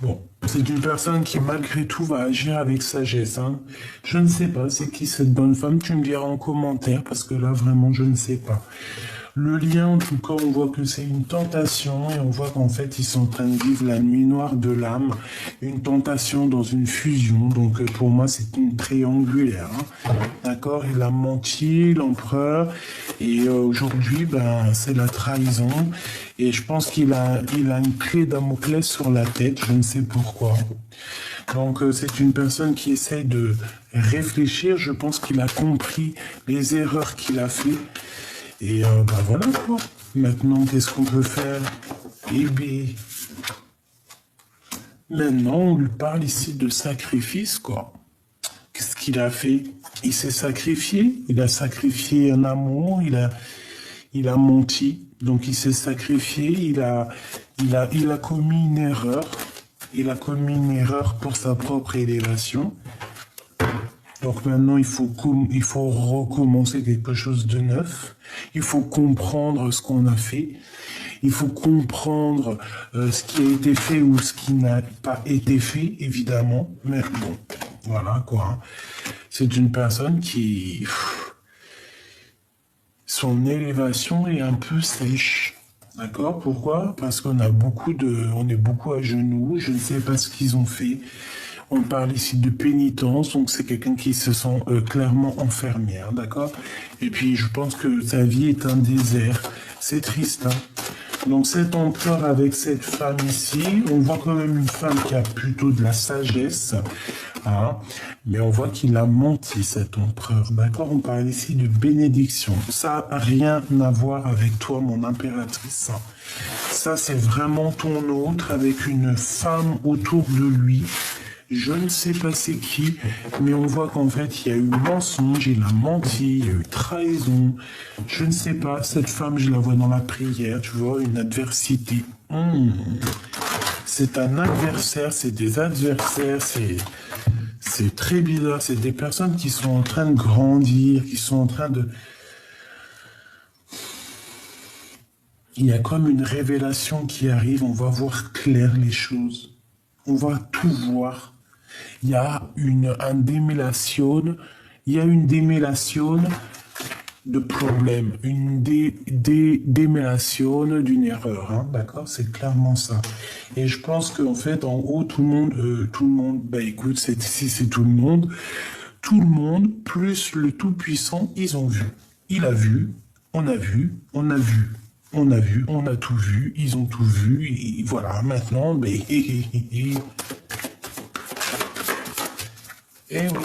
Bon, c'est une personne qui malgré tout va agir avec sagesse, hein. Je ne sais pas c'est qui cette bonne femme, tu me diras en commentaire parce que là vraiment je ne sais pas. Le lien, en tout cas, on voit que c'est une tentation et on voit qu'en fait, ils sont en train de vivre la nuit noire de l'âme, une tentation dans une fusion. Donc, pour moi, c'est une triangulaire, hein. D'accord? Il a menti, l'empereur, et aujourd'hui, ben, c'est la trahison. Et je pense il a une clé Damoclès sur la tête, je ne sais pourquoi. Donc, c'est une personne qui essaye de réfléchir. Je pense qu'il a compris les erreurs qu'il a fait. Et bah voilà quoi. Maintenant, qu'est-ce qu'on peut faire? Eh bien, maintenant, on lui parle ici de sacrifice, quoi. Qu'est-ce qu'il a fait? Il s'est sacrifié. Il a sacrifié un amour. Il a menti. Donc, il s'est sacrifié. Il a commis une erreur. Il a commis une erreur pour sa propre élévation. Donc maintenant, il faut recommencer quelque chose de neuf. Il faut comprendre ce qu'on a fait. Il faut comprendre ce qui a été fait ou ce qui n'a pas été fait, évidemment. Mais bon, voilà quoi. C'est une personne qui... Son élévation est un peu sèche. D'accord? Pourquoi? Parce on est beaucoup à genoux. Je ne sais pas ce qu'ils ont fait. On parle ici de pénitence, donc c'est quelqu'un qui se sent clairement enfermé, hein, d'accord? Et puis je pense que sa vie est un désert. C'est triste, hein? Donc cet empereur avec cette femme ici, on voit quand même une femme qui a plutôt de la sagesse, hein, mais on voit qu'il a menti, cet empereur, d'accord? On parle ici de bénédiction. Ça n'a rien à voir avec toi, mon impératrice. Ça, c'est vraiment ton autre avec une femme autour de lui. Je ne sais pas c'est qui, mais on voit qu'en fait, il y a eu mensonge, il a menti, il y a eu trahison. Je ne sais pas, cette femme, je la vois dans la prière, tu vois, une adversité. C'est un adversaire, c'est des adversaires, c'est très bizarre. C'est des personnes qui sont en train de grandir, qui sont en train de... Il y a comme une révélation qui arrive, on va voir clair les choses. On va tout voir. Il y a une démêlation, de problèmes, une démêlation d'une erreur, hein, d'accord? C'est clairement ça. Et je pense qu'en fait, en haut, tout le monde, bah écoute, c'est tout le monde, plus le Tout-Puissant, ils ont vu. Il a vu, on a vu, on a vu. On a vu, on a tout vu, ils ont tout vu, et voilà, maintenant, ben, Eh oui,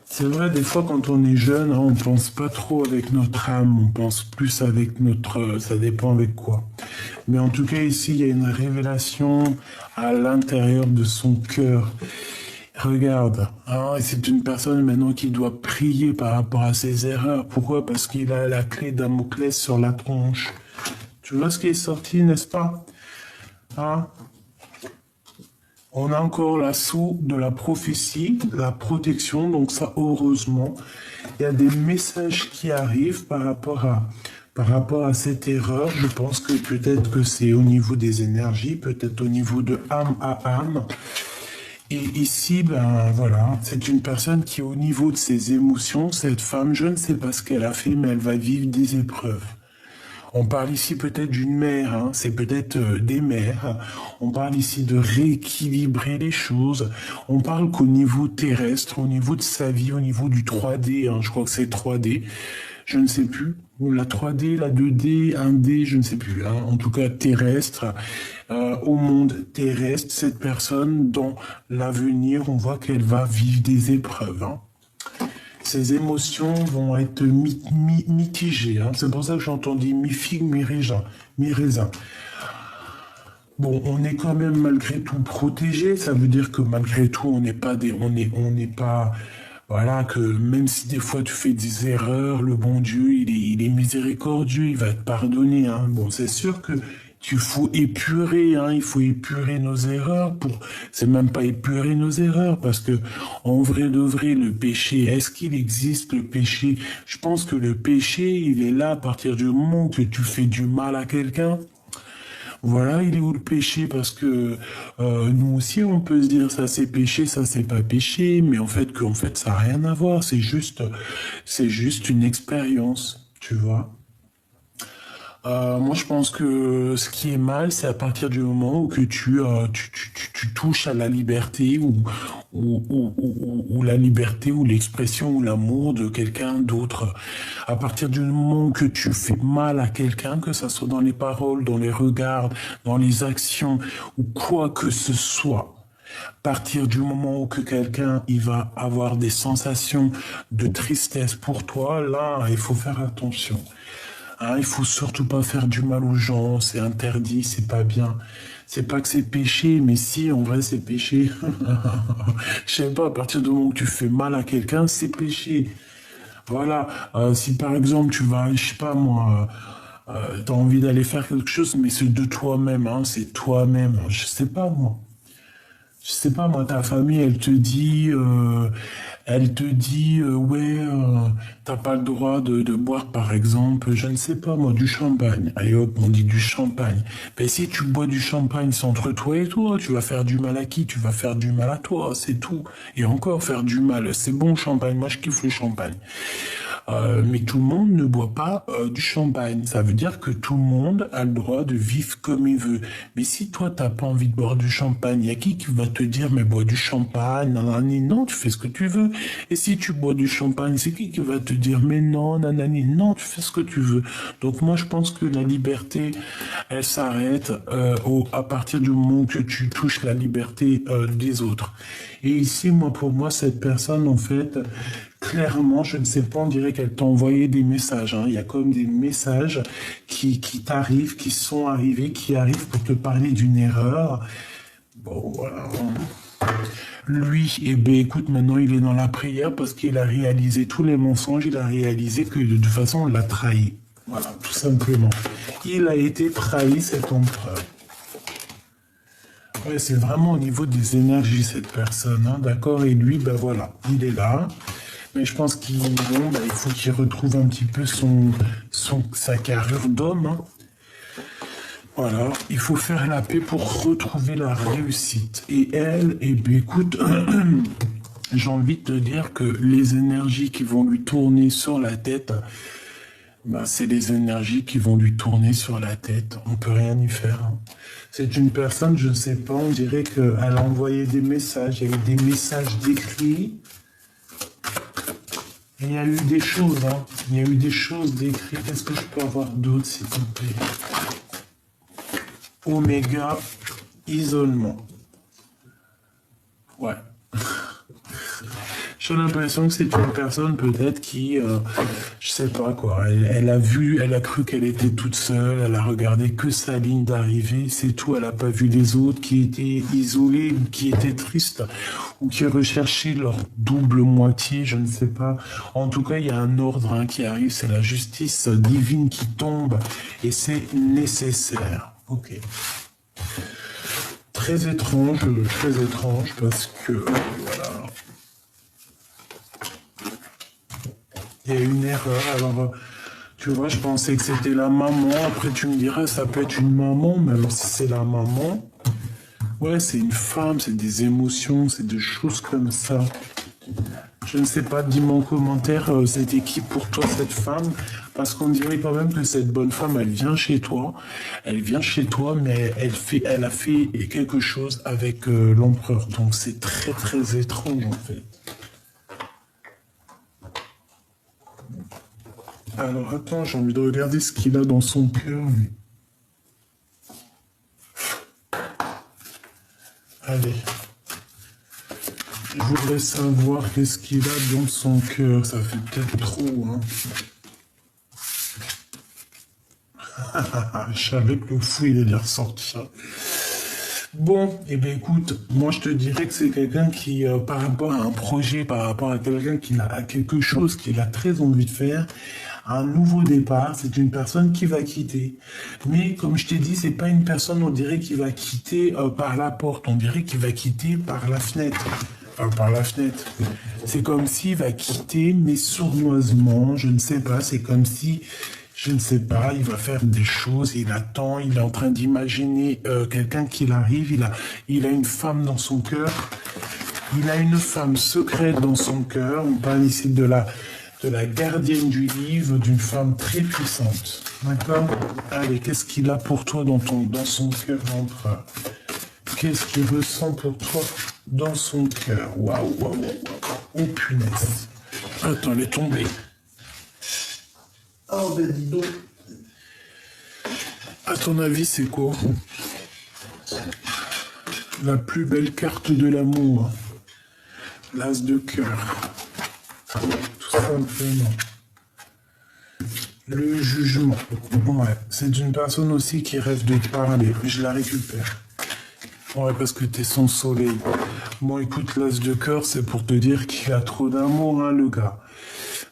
c'est vrai, des fois, quand on est jeune, hein, on pense pas trop avec notre âme, on pense plus avec notre... ça dépend avec quoi. Mais en tout cas, ici, il y a une révélation à l'intérieur de son cœur. Regarde, hein, c'est une personne maintenant qui doit prier par rapport à ses erreurs. Pourquoi? Parce qu'il a la clé Damoclès sur la tronche. Tu vois ce qui est sorti, n'est-ce pas? Hein? On a encore l'assaut de la prophétie, la protection, donc ça, heureusement. Il y a des messages qui arrivent par rapport à cette erreur. Je pense que peut-être que c'est au niveau des énergies, peut-être au niveau de âme à âme. Et ici, ben voilà, c'est une personne qui, au niveau de ses émotions, cette femme, je ne sais pas ce qu'elle a fait, mais elle va vivre des épreuves. On parle ici peut-être d'une mère, hein, c'est peut-être des mères. On parle ici de rééquilibrer les choses. On parle qu'au niveau terrestre, au niveau de sa vie, au niveau du 3D, hein, je crois que c'est 3D, je ne sais plus. Ou la 3D, la 2D, 1D, je ne sais plus. Hein, en tout cas terrestre, au monde terrestre, cette personne, dans l'avenir, on voit qu'elle va vivre des épreuves. Hein. Ses émotions vont être mitigées. Hein. C'est pour ça que j'ai entendu mi-figue, mi-raisin. Bon, on est quand même malgré tout protégé. Ça veut dire que malgré tout, on n'est pas, voilà, que même si des fois tu fais des erreurs, le bon Dieu, il est miséricordieux, il va te pardonner. Hein. Bon, c'est sûr que il faut épurer, hein, il faut épurer nos erreurs c'est même pas épurer nos erreurs, parce que, en vrai de vrai, le péché, est-ce qu'il existe le péché? Je pense que le péché, il est là à partir du moment que tu fais du mal à quelqu'un. Voilà, il est où le péché? Parce que nous aussi, on peut se dire ça c'est péché, ça c'est pas péché, mais en fait ça n'a rien à voir. C'est juste une expérience, tu vois. Moi, je pense que ce qui est mal, c'est à partir du moment où que tu touches à la liberté ou la liberté ou l'expression ou l'amour de quelqu'un d'autre. À partir du moment où que tu fais mal à quelqu'un, que ça soit dans les paroles, dans les regards, dans les actions ou quoi que ce soit. À partir du moment où que quelqu'un il va avoir des sensations de tristesse pour toi, là, il faut faire attention. Hein, il faut surtout pas faire du mal aux gens, c'est interdit, c'est pas bien. C'est pas que c'est péché, mais si, en vrai, c'est péché. Je sais pas, à partir du moment où tu fais mal à quelqu'un, c'est péché. Voilà, si par exemple tu vas, je sais pas moi, t'as envie d'aller faire quelque chose, mais c'est de toi-même, hein, c'est toi-même. Je sais pas moi. Je sais pas, moi, ta famille, elle te dit, ouais, t'as pas le droit de boire, par exemple, je ne sais pas, moi, du champagne. Allez hop, on dit du champagne. Ben, si tu bois du champagne, c'est entre toi et toi, tu vas faire du mal à qui? Tu vas faire du mal à toi, c'est tout. Et encore faire du mal, c'est bon, champagne, moi, je kiffe le champagne. Mais tout le monde ne boit pas du champagne. Ça veut dire que tout le monde a le droit de vivre comme il veut. Mais si toi, t'as pas envie de boire du champagne, il y a qui va te dire, mais bois du champagne, nanani, non, tu fais ce que tu veux. Et si tu bois du champagne, c'est qui va te dire, mais non, nanani, non, tu fais ce que tu veux. Donc moi, je pense que la liberté, elle s'arrête à partir du moment que tu touches la liberté des autres. Et ici, moi, pour moi, cette personne, en fait, clairement, je ne sais pas, on dirait qu'elle t'a envoyé des messages. Hein. Il y a comme des messages qui t'arrivent, qui sont arrivés, qui arrivent pour te parler d'une erreur. Bon, voilà. Lui, eh ben, écoute, maintenant, il est dans la prière parce qu'il a réalisé tous les mensonges. Il a réalisé que de toute façon, on l'a trahi. Voilà, tout simplement. Il a été trahi, cet empereur. Ouais, c'est vraiment au niveau des énergies, cette personne, hein, d'accord? Et lui, ben voilà, il est là. Mais je pense qu'il il faut qu'il retrouve un petit peu sa carrure d'homme. Hein. Voilà, il faut faire la paix pour retrouver la réussite. Et elle, eh bien, écoute, j'ai envie de te dire que les énergies qui vont lui tourner sur la tête, bah, c'est les énergies qui vont lui tourner sur la tête. On peut rien y faire. Hein. C'est une personne, je ne sais pas, on dirait qu'elle a envoyé des messages, il y a eu des messages décrits. Et il y a eu des choses, hein. Il y a eu des choses décrites. Est-ce que je peux avoir d'autres, s'il te plaît? Oméga, isolement. Ouais. J'ai l'impression que c'est une personne peut-être qui, je sais pas quoi, elle a vu, elle a cru qu'elle était toute seule, elle a regardé que sa ligne d'arrivée, c'est tout, elle a pas vu les autres qui étaient isolés, qui étaient tristes, ou qui recherchaient leur double moitié, je ne sais pas. En tout cas, il y a un ordre hein, qui arrive, c'est la justice divine qui tombe, et c'est nécessaire. Ok. Très étrange, parce que, voilà. Il y a une erreur, alors tu vois, je pensais que c'était la maman, après tu me dirais ça peut être une maman, mais alors si c'est la maman, ouais c'est une femme, c'est des émotions, c'est des choses comme ça. Je ne sais pas, dis-moi en commentaire, c'était qui pour toi cette femme, parce qu'on dirait quand même que cette bonne femme, elle vient chez toi, mais elle a fait quelque chose avec l'empereur, donc c'est très très étrange en fait. Alors attends, j'ai envie de regarder ce qu'il a dans son cœur. Allez. Je voudrais savoir qu'est-ce qu'il a dans son cœur. Ça fait peut-être trop, hein. Je savais que le fou, il allait ressortir. Bon, eh bien écoute, moi je te dirais que c'est quelqu'un qui, par rapport à un projet, par rapport à quelqu'un qui a quelque chose qu'il a très envie de faire, un nouveau départ, c'est une personne qui va quitter. Mais comme je t'ai dit, c'est pas une personne, on dirait, qui va quitter par la porte, on dirait qu'il va quitter par la fenêtre. Enfin, par la fenêtre. C'est comme s'il va quitter, mais sournoisement, je ne sais pas, c'est comme si... Je ne sais pas, il va faire des choses, il attend, il est en train d'imaginer quelqu'un qui arrive, il a une femme dans son cœur, il a une femme secrète dans son cœur, on parle ici de la gardienne du livre, d'une femme très puissante. D'accord? Allez, qu'est-ce qu'il a pour toi dans son cœur, l'empereur? Qu'est-ce qu'il ressent pour toi dans son cœur? Waouh, waouh, waouh, oh punaise. Attends, elle est tombée. Oh, ben dis donc. À ton avis, c'est quoi? La plus belle carte de l'amour. L'as de cœur. Tout simplement. Le jugement. Ouais, c'est une personne aussi qui rêve de parler. Je la récupère. Ouais, parce que t'es son soleil. Bon, écoute, l'as de cœur, c'est pour te dire qu'il a trop d'amour, hein, le gars.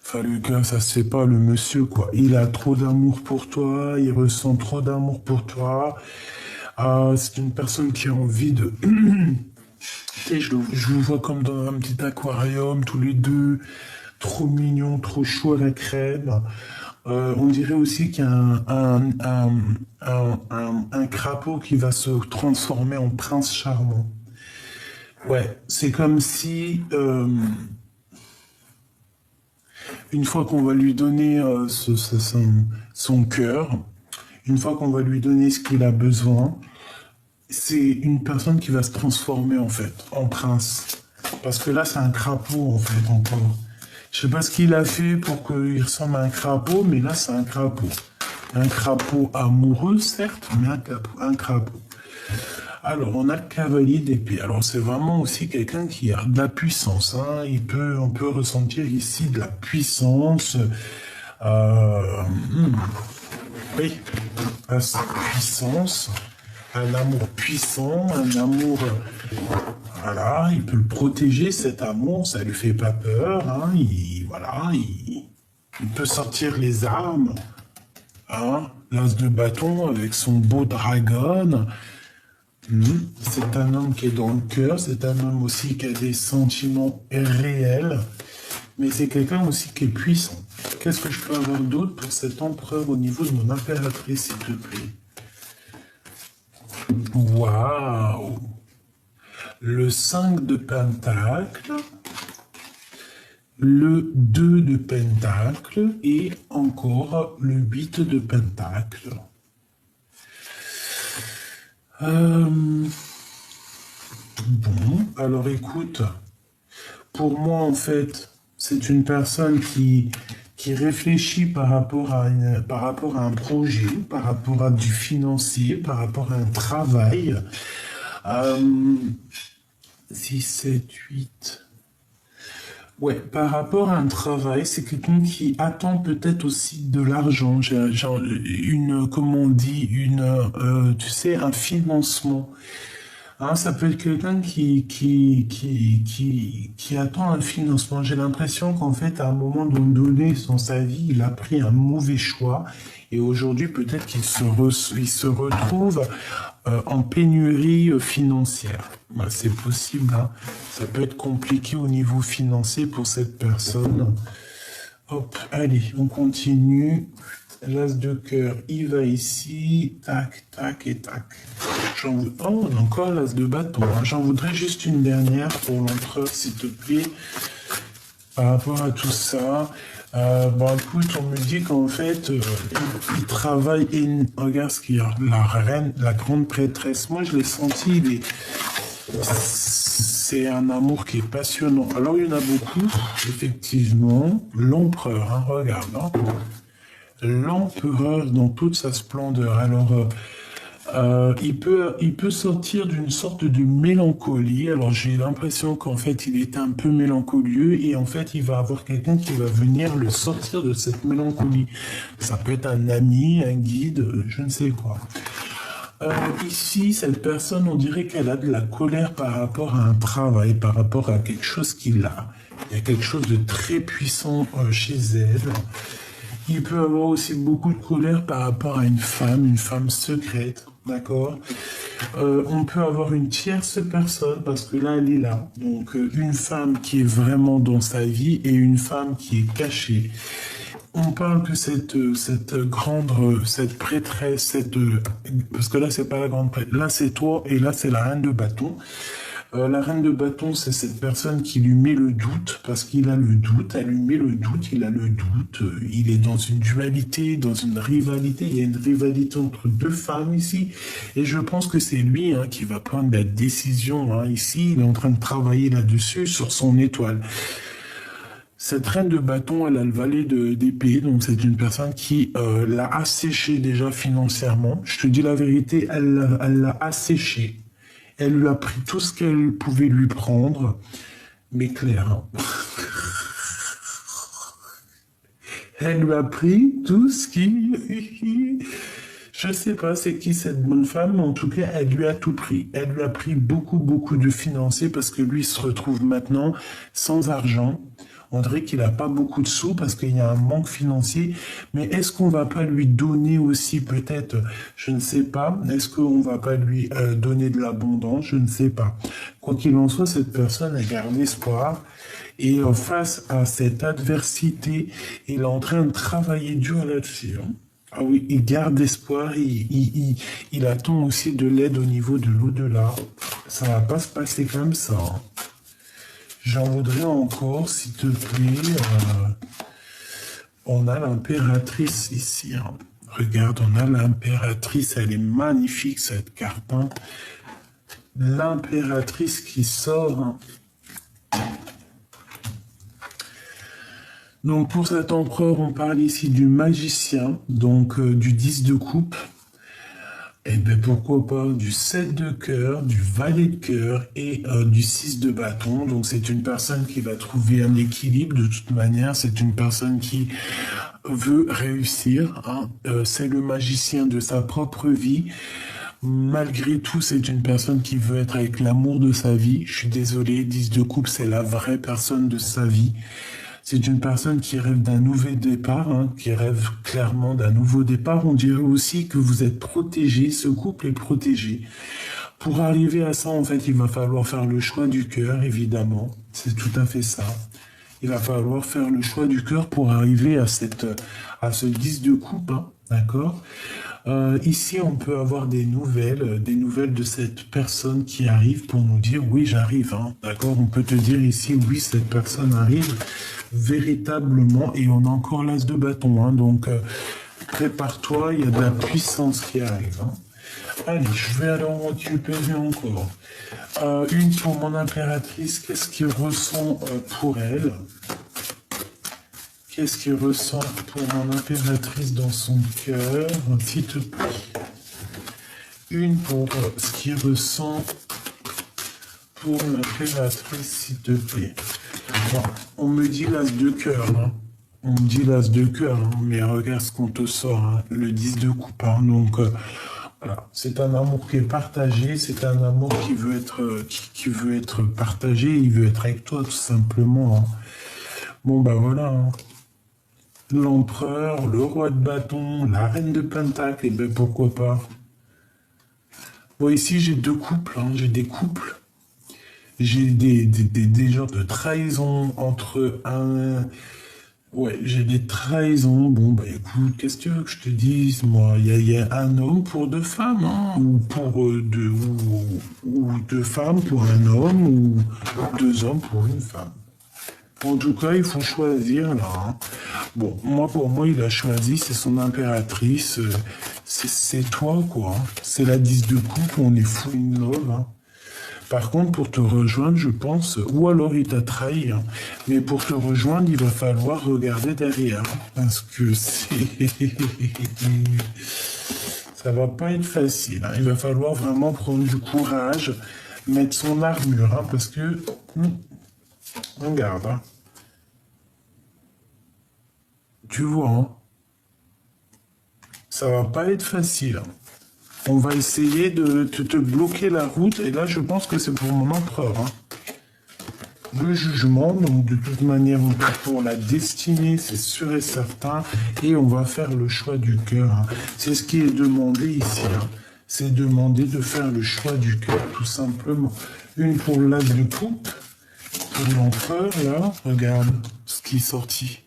Enfin, le gars, ça se fait pas, le monsieur, quoi. Il a trop d'amour pour toi, il ressent trop d'amour pour toi. C'est une personne qui a envie de... Et je le vois comme dans un petit aquarium, tous les deux, trop mignon, trop chaud à la crème. On dirait aussi qu'il y a un crapaud qui va se transformer en prince charmant. Ouais, c'est comme si... Une fois qu'on va lui donner son cœur, une fois qu'on va lui donner ce qu'il a besoin, c'est une personne qui va se transformer en fait en prince. Parce que là, c'est un crapaud en fait encore. Je sais pas ce qu'il a fait pour qu'il ressemble à un crapaud, mais là, c'est un crapaud. Un crapaud amoureux, certes, mais un crapaud. Alors, on a le cavalier d'épée. Alors, c'est vraiment aussi quelqu'un qui a de la puissance. Hein. On peut ressentir ici de la puissance. Oui, la puissance. Un amour puissant, un amour... Voilà, il peut le protéger, cet amour, ça lui fait pas peur. Hein, il peut sortir les armes. Hein, l'as de bâton avec son beau dragon. C'est un homme qui est dans le cœur, c'est un homme aussi qui a des sentiments réels. Mais c'est quelqu'un aussi qui est puissant. Qu'est-ce que je peux avoir d'autre pour cet empereur au niveau de mon impératrice, s'il te plaît? Waouh! Le 5 de pentacle, le 2 de pentacle et encore le 8 de pentacle. Bon, alors écoute, pour moi en fait, c'est une personne qui réfléchit par rapport à un projet, par rapport à du financier, par rapport à un travail. 6, 7, 8. Ouais, par rapport à un travail, c'est quelqu'un qui attend peut-être aussi de l'argent, genre comment on dit, tu sais, un financement. Hein, ça peut être quelqu'un qui attend un financement. J'ai l'impression qu'en fait, à un moment donné dans sa vie, il a pris un mauvais choix. Et aujourd'hui, peut-être qu'il se retrouve en pénurie financière. Bah, c'est possible, hein. Ça peut être compliqué au niveau financier pour cette personne. Hop, allez, on continue. L'as de cœur, il va ici, tac, tac et tac. Oh, encore l'as de bâton. J'en voudrais juste une dernière pour l'empereur, s'il te plaît. Par rapport à tout ça, bon, écoute, on me dit qu'en fait, il travaille et regarde ce qu'il y a. La reine, la grande prêtresse. Moi, je l'ai senti, c'est un amour qui est passionnant. Alors, il y en a beaucoup, effectivement. L'empereur, hein, regarde, hein. L'empereur dans toute sa splendeur. Alors, il peut sortir d'une sorte de mélancolie. Alors, j'ai l'impression qu'en fait, il est un peu mélancolieux et en fait, il va avoir quelqu'un qui va venir le sortir de cette mélancolie. Ça peut être un ami, un guide, je ne sais quoi. Ici, cette personne, on dirait qu'elle a de la colère par rapport à un travail, par rapport à quelque chose qu'il a. Il y a quelque chose de très puissant chez elle. Il peut avoir aussi beaucoup de colère par rapport à une femme secrète, d'accord? On peut avoir une tierce personne, parce que là, elle est là. Donc, une femme qui est vraiment dans sa vie et une femme qui est cachée. On parle que cette prêtresse, parce que là, c'est pas la grande prêtresse. Là, c'est toi et là, c'est la reine de bâton. La reine de bâton, c'est cette personne qui lui met le doute, parce qu'il a le doute, elle lui met le doute, il a le doute, il est dans une dualité, dans une rivalité, il y a une rivalité entre deux femmes ici, et je pense que c'est lui hein, qui va prendre la décision, hein, ici, il est en train de travailler là-dessus, sur son étoile. Cette reine de bâton, elle a le valet d'épée, donc c'est une personne qui l'a asséché déjà financièrement, je te dis la vérité, elle l'a asséché. Elle lui a pris tout ce qu'elle pouvait lui prendre, mais Claire, hein. Elle lui a pris tout ce qui... Je sais pas c'est qui cette bonne femme, mais en tout cas, elle lui a tout pris. Elle lui a pris beaucoup de financiers parce que lui se retrouve maintenant sans argent. On dirait qu'il n'a pas beaucoup de sous parce qu'il y a un manque financier. Mais est-ce qu'on va pas lui donner aussi peut-être, je ne sais pas, est-ce qu'on va pas lui donner de l'abondance? Je ne sais pas. Quoi qu'il en soit, cette personne a gardé espoir. Et face à cette adversité, il est en train de travailler dur là-dessus. Hein. Ah oui, il garde espoir, il attend aussi de l'aide au niveau de l'au-delà. Ça va pas se passer comme ça. Hein. J'en voudrais encore, s'il te plaît. on a l'impératrice ici. Hein. Regarde, on a l'impératrice. Elle est magnifique, cette carte. Hein. L'impératrice qui sort. Hein. Donc, pour cet empereur, on parle ici du magicien, donc du 10 de coupe. Et bien, pourquoi pas du 7 de cœur, du valet de cœur et du 6 de bâton. Donc, c'est une personne qui va trouver un équilibre. De toute manière, c'est une personne qui veut réussir. Hein. C'est le magicien de sa propre vie. Malgré tout, c'est une personne qui veut être avec l'amour de sa vie. Je suis désolé, 10 de coupe, c'est la vraie personne de sa vie. C'est une personne qui rêve d'un nouveau départ, hein, qui rêve clairement d'un nouveau départ. On dirait aussi que vous êtes protégé, ce couple est protégé. Pour arriver à ça, en fait, il va falloir faire le choix du cœur, évidemment. C'est tout à fait ça. Il va falloir faire le choix du cœur pour arriver à ce 10 de coupe, hein, d'accord ? Ici, on peut avoir des nouvelles de cette personne qui arrive pour nous dire oui, j'arrive, hein, d'accord. On peut te dire ici oui, cette personne arrive véritablement et on a encore l'as de bâton, hein, donc prépare-toi, il y a de la puissance qui arrive. Hein. Allez, je vais alors récupérer encore une pour mon impératrice. Qu'est-ce qu'il ressent pour elle? Qu'est-ce qu'il ressent pour mon impératrice dans son cœur, s'il te plaît? Une pour ce qu'il ressent pour l'impératrice, s'il te plaît. Bon, on me dit l'as de cœur, hein. On me dit l'as de cœur, hein. Mais regarde ce qu'on te sort, hein. Le 10 de coupe. Hein. Donc, voilà, c'est un amour qui est partagé, c'est un amour qui veut être partagé, il veut être avec toi, tout simplement. Hein. Bon, bah voilà, hein. L'empereur, le roi de bâton, la reine de pentacle, et ben pourquoi pas. Bon, ici j'ai deux couples, hein, j'ai des couples. J'ai des genres de trahison entre un... Ouais, j'ai des trahisons. Bon, bah écoute, qu'est-ce que tu veux que je te dise, moi? Il y a un homme pour deux femmes, hein, ou pour ou deux femmes pour un homme, ou deux hommes pour une femme. En tout cas, il faut choisir, là. Hein. Bon, pour moi, il a choisi, c'est son impératrice. C'est toi, quoi. Hein. C'est la 10 de coupe, on est fou in love. Hein. Par contre, pour te rejoindre, je pense, ou alors il t'a trahi, hein, mais pour te rejoindre, il va falloir regarder derrière, parce que ça va pas être facile. Hein. Il va falloir vraiment prendre du courage, mettre son armure, hein, parce que... regarde, hein. Tu vois, hein, ça va pas être facile. Hein. On va essayer de te bloquer la route, et là, je pense que c'est pour mon empereur. Hein. Le jugement, donc de toute manière, on va pour la destinée, c'est sûr et certain, et on va faire le choix du cœur. Hein. C'est ce qui est demandé ici. Hein. C'est demandé de faire le choix du cœur, tout simplement. Une pour l'as de coupe, pour l'empereur, là, regarde ce qui est sorti.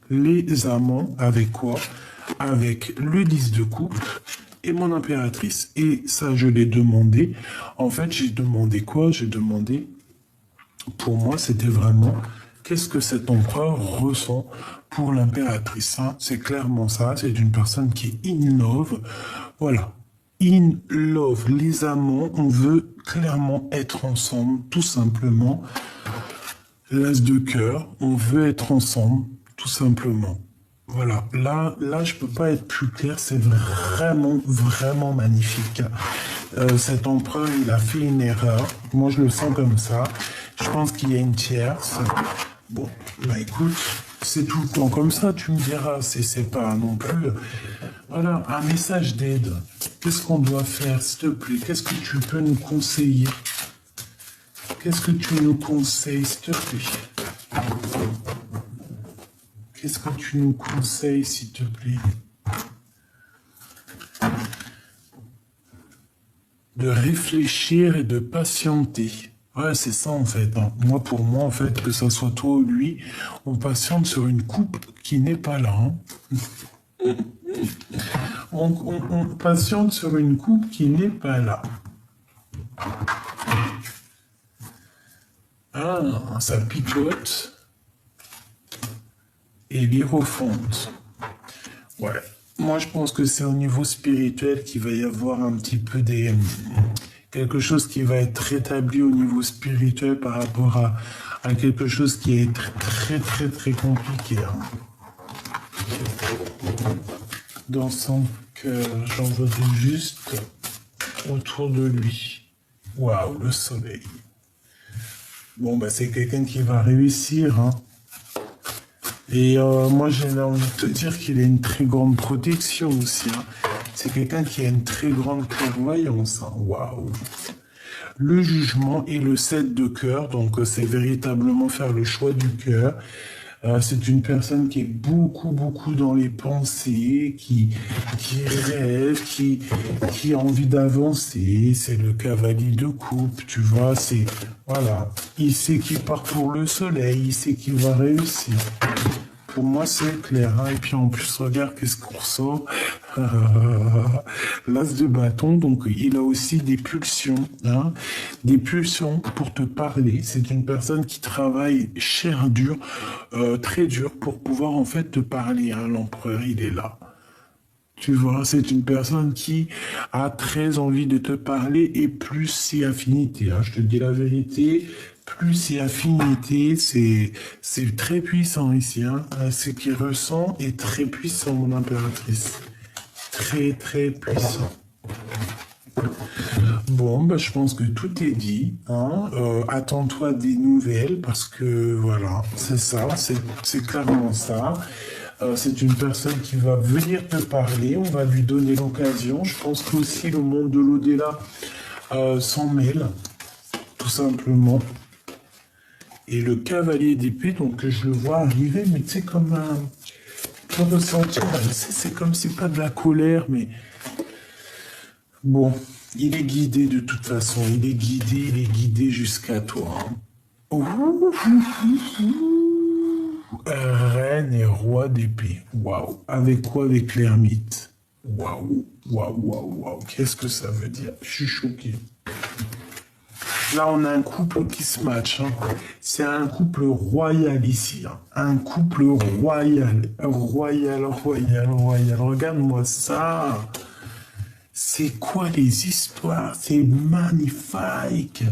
Les amants, avec quoi? Avec le 10 de coupe, et mon impératrice. Et ça, je l'ai demandé. En fait, j'ai demandé quoi? J'ai demandé, pour moi, c'était vraiment, qu'est-ce que cet empereur ressent pour l'impératrice? Hein? C'est clairement ça. C'est une personne qui est in love. Voilà. In love. Les amants, on veut clairement être ensemble, tout simplement. L'as de cœur, on veut être ensemble, tout simplement. Voilà, là, je peux pas être plus clair, c'est vraiment, vraiment magnifique. Cet empereur, il a fait une erreur. Moi, je le sens comme ça. Je pense qu'il y a une tierce. Bon, bah écoute, c'est tout le temps comme ça, tu me diras. C'est pas non plus... Voilà, un message d'aide. Qu'est-ce qu'on doit faire, s'il te plaît? Qu'est-ce que tu peux nous conseiller? Qu'est-ce que tu nous conseilles, s'il te plaît? Qu'est-ce que tu nous conseilles, s'il te plaît? De réfléchir et de patienter. Ouais, c'est ça, en fait. Hein. Pour moi, en fait, que ça soit toi ou lui, on patiente sur une coupe qui n'est pas là. Hein. On patiente sur une coupe qui n'est pas là. Ah, ça picote. et l'Hiérophante. Ouais. Moi, je pense que c'est au niveau spirituel qu'il va y avoir un petit peu quelque chose qui va être rétabli au niveau spirituel par rapport à quelque chose qui est très compliqué. Hein. Dans son cœur, j'en voudrais juste autour de lui. Waouh, le soleil. Bon, bah, c'est quelqu'un qui va réussir, hein. Et moi, j'ai envie de te dire qu'il a une très grande protection aussi. Hein. C'est quelqu'un qui a une très grande clairvoyance. Hein. Waouh. Le jugement et le 7 de cœur, donc c'est véritablement faire le choix du cœur. C'est une personne qui est beaucoup dans les pensées, qui rêve, qui a envie d'avancer. C'est le cavalier de coupe, tu vois. C'est voilà, il sait qu'il part pour le soleil, il sait qu'il va réussir. Pour moi, c'est clair. Hein. Et puis en plus, regarde qu'est-ce qu'on ressort. L'as de bâton, donc il a aussi des pulsions. Hein. Des pulsions pour te parler. C'est une personne qui travaille dur, très dur, pour pouvoir en fait te parler. Hein. L'empereur, il est là. Tu vois, c'est une personne qui a très envie de te parler et plus c'est affinité. Hein. Je te dis la vérité, plus c'est affinité, c'est très puissant ici. Hein. Ce qu'il ressent est très puissant, mon impératrice. Très puissant. Bon, bah, je pense que tout est dit. Hein. Attends-toi des nouvelles parce que voilà, c'est ça, c'est clairement ça. C'est une personne qui va venir te parler, on va lui donner l'occasion. Je pense qu'aussi le monde de l'au-delà s'en mêle, tout simplement. Et le cavalier d'épée, donc je le vois arriver, mais tu sais, comme un... Tu vas ressentir, c'est comme si pas de la colère, mais... Bon, il est guidé de toute façon, il est guidé jusqu'à toi. Hein. Reine et roi d'épée. Waouh. Avec quoi? Avec l'ermite. Waouh. Qu'est-ce que ça veut dire? Je suis choqué. Là, on a un couple qui se match. Hein. C'est un couple royal ici. Hein. Un couple royal. Regarde-moi ça. C'est quoi les histoires? C'est magnifique.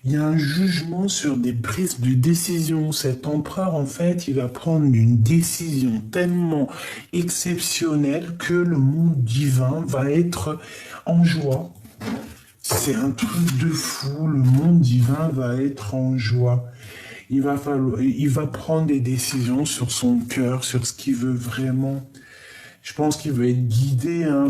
Il y a un jugement sur des prises de décision. Cet empereur, en fait, il va prendre une décision tellement exceptionnelle que le monde divin va être en joie. C'est un truc de fou. Le monde divin va être en joie. Il va prendre des décisions sur son cœur, sur ce qu'il veut vraiment. Je pense qu'il va être guidé hein,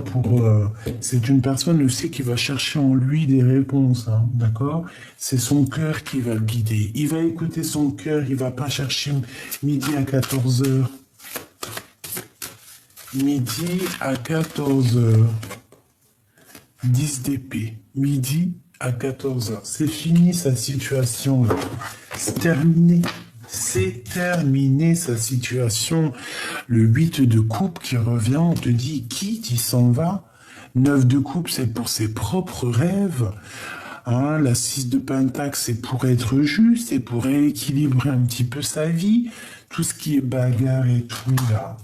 c'est une personne aussi qui va chercher en lui des réponses, hein, d'accord? C'est son cœur qui va le guider. Il va écouter son cœur, il va pas chercher midi à 14 heures. Midi à 14 heures. 10 d'épée. Midi à 14 heures. C'est fini sa situation. Là. C'est terminé. C'est terminé sa situation. Le 8 de coupe qui revient, on te dit, quitte, il s'en va. 9 de coupe, c'est pour ses propres rêves. Hein, la 6 de pentacle, c'est pour être juste, c'est pour rééquilibrer un petit peu sa vie. Tout ce qui est bagarre et tout, là.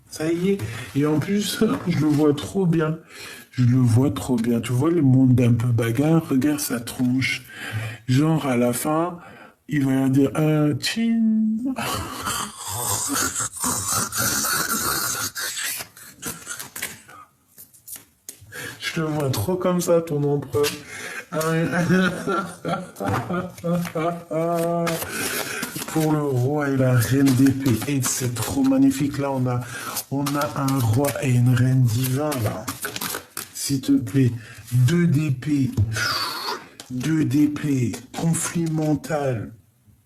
Ça y est. Et en plus, je le vois trop bien. Tu vois le monde d'un peu bagarre, regarde sa tronche. Genre, à la fin... Il va dire tchin. Je le vois trop comme ça, ton empereur. Pour le roi et la reine d'épée. Et c'est trop magnifique. Là, on a un roi et une reine divin, là. S'il te plaît. 2 d'épée. 2 d'épée, conflit mental.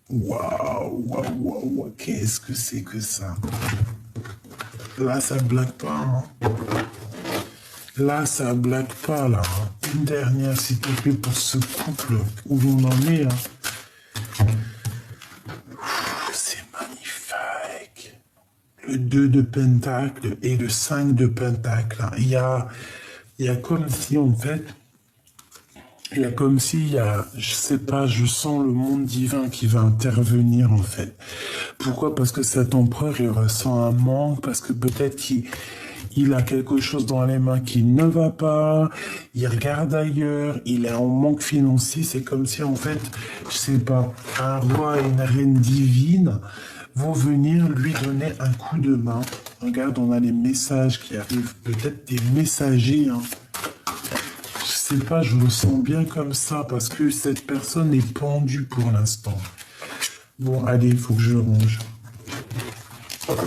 Waouh, qu'est-ce que c'est que ça? Là, ça blague pas. Hein. Là, ça blague pas, là. Hein. Une dernière, s'il te plaît, pour ce couple où on en est. Hein. C'est magnifique. Le 2 de pentacle et le 5 de pentacle. Hein. Il y a comme si, en fait, Il y a comme s'il y a, je sais pas, je sens le monde divin qui va intervenir en fait. Pourquoi? Parce que cet empereur, il ressent un manque, parce que peut-être il a quelque chose dans les mains qui ne va pas, il regarde ailleurs, il est en manque financier, c'est comme si en fait, je sais pas, un roi et une reine divine vont venir lui donner un coup de main. Regarde, on a les messages qui arrivent, peut-être des messagers, hein. Je sais pas, je le sens bien comme ça, parce que cette personne est pendue pour l'instant. Bon, allez, il faut que je range.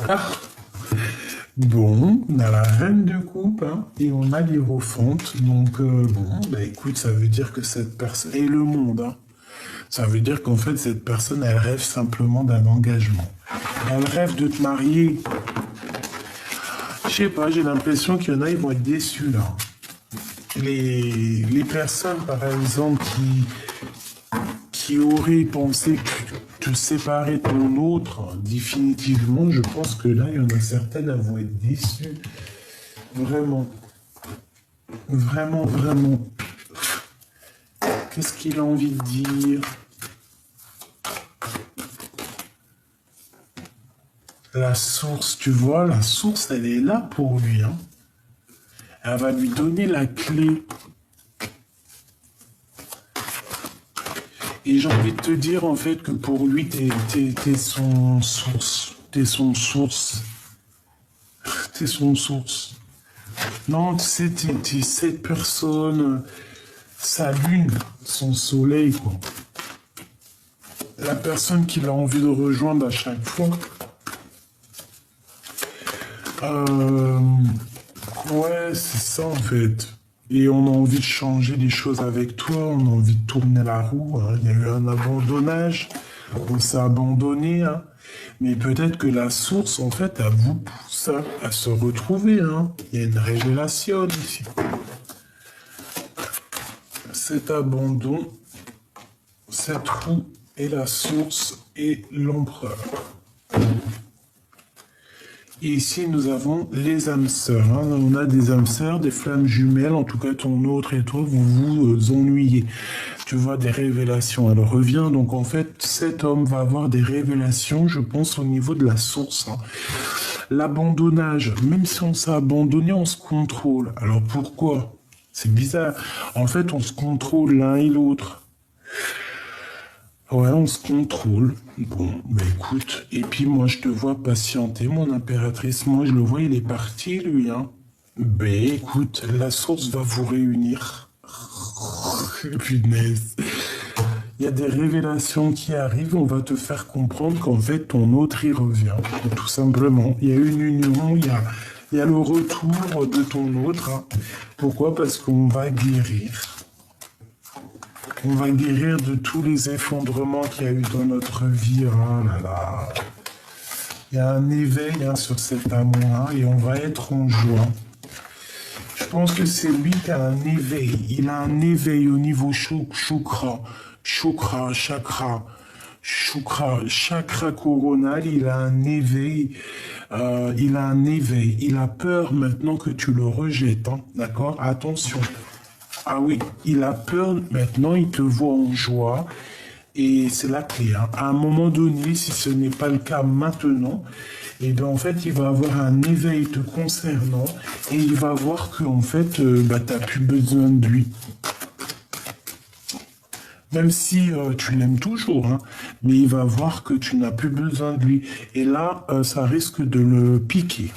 Ah. Bon, on a la reine de coupe, hein, et on a l'hiérophante. Donc, bon, bah écoute, ça veut dire que cette personne... Et le monde, hein. Ça veut dire qu'en fait, cette personne, elle rêve simplement d'un engagement. Elle rêve de te marier. Je sais pas, j'ai l'impression qu'il y en a, ils vont être déçus, là. Les personnes, par exemple, qui auraient pensé te séparer de ton autre, définitivement, je pense que là, il y en a certaines, elles vont être déçues. Vraiment. Vraiment, vraiment. Qu'est-ce qu'il a envie de dire? La source, tu vois, la source, elle est là pour lui, hein. Elle va lui donner la clé. Et j'ai envie de te dire, en fait, que pour lui, t'es son source. T'es son source. T'es son source. Non, tu sais, t'es cette personne, sa lune, son soleil, quoi. La personne qu'il a envie de rejoindre à chaque fois. Ouais, c'est ça, en fait. Et on a envie de changer les choses avec toi, on a envie de tourner la roue, hein. Il y a eu un abandonnage, on s'est abandonné, hein. Mais peut-être que la source, en fait, elle vous pousse à se retrouver, hein. Il y a une révélation ici. Cet abandon, cette roue est la source et l'empereur. Et ici, nous avons les âmes sœurs, hein. On a des âmes sœurs, des flammes jumelles. En tout cas, ton autre et toi, vous vous ennuyez. Tu vois des révélations. Elle revient. Donc, en fait, cet homme va avoir des révélations, je pense, au niveau de la source, hein. L'abandonnage. Même si on s'est abandonné, on se contrôle. Alors, pourquoi? C'est bizarre. En fait, on se contrôle l'un et l'autre. Ouais, on se contrôle. Bon, bah écoute, et puis moi je te vois patienter, mon impératrice. Moi je le vois, il est parti lui, hein. Bah écoute, la source va vous réunir. Punaise. Il y a des révélations qui arrivent, on va te faire comprendre qu'en fait ton autre y revient. Tout simplement. Il y a une union, il y a le retour de ton autre, hein. Pourquoi? Parce qu'on va guérir. On va guérir de tous les effondrements qu'il y a eu dans notre vie. Oh là là. Il y a un éveil, hein, sur cet amour, hein, et on va être en joie. Je pense que c'est lui qui a un éveil. Il a un éveil au niveau chakra, chakra coronal. Il a un éveil. Il a peur maintenant que tu le rejettes, hein, d'accord? Attention. Ah oui, il a peur, maintenant il te voit en joie, et c'est la clé, hein. À un moment donné, si ce n'est pas le cas maintenant, et bien en fait il va avoir un éveil te concernant, et il va voir que en fait, bah, tu n'as plus besoin de lui. Même si tu l'aimes toujours, hein, mais il va voir que tu n'as plus besoin de lui. Et là, ça risque de le piquer.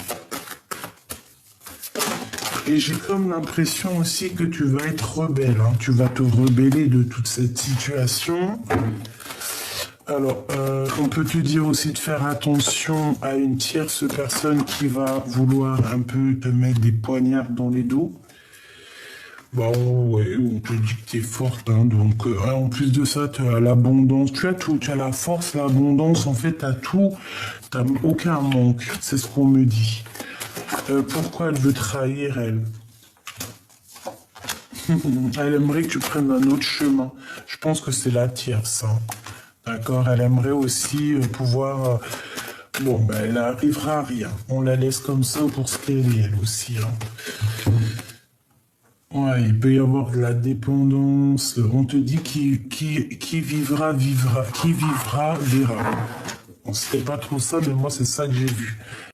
Et j'ai comme l'impression aussi que tu vas être rebelle, hein. Tu vas te rebeller de toute cette situation. Alors, on peut te dire aussi de faire attention à une tierce personne qui va vouloir un peu te mettre des poignards dans les dos. Bon, ouais, on te dit que t'es forte, hein, donc en plus de ça, tu as l'abondance, tu as tout, tu as la force, l'abondance, en fait, tu as tout, tu n'as aucun manque, c'est ce qu'on me dit. Pourquoi elle veut trahir, elle? Elle aimerait que tu prennes un autre chemin. Je pense que c'est la tierce, hein. D'accord? Elle aimerait aussi pouvoir... Bon, ben, elle n'arrivera à rien. On la laisse comme ça pour ce qu'elle est, elle aussi, hein. Ouais, il peut y avoir de la dépendance. On te dit qui vivra, vivra. Qui vivra, verra. On sait pas trop ça, mais moi, c'est ça que j'ai vu.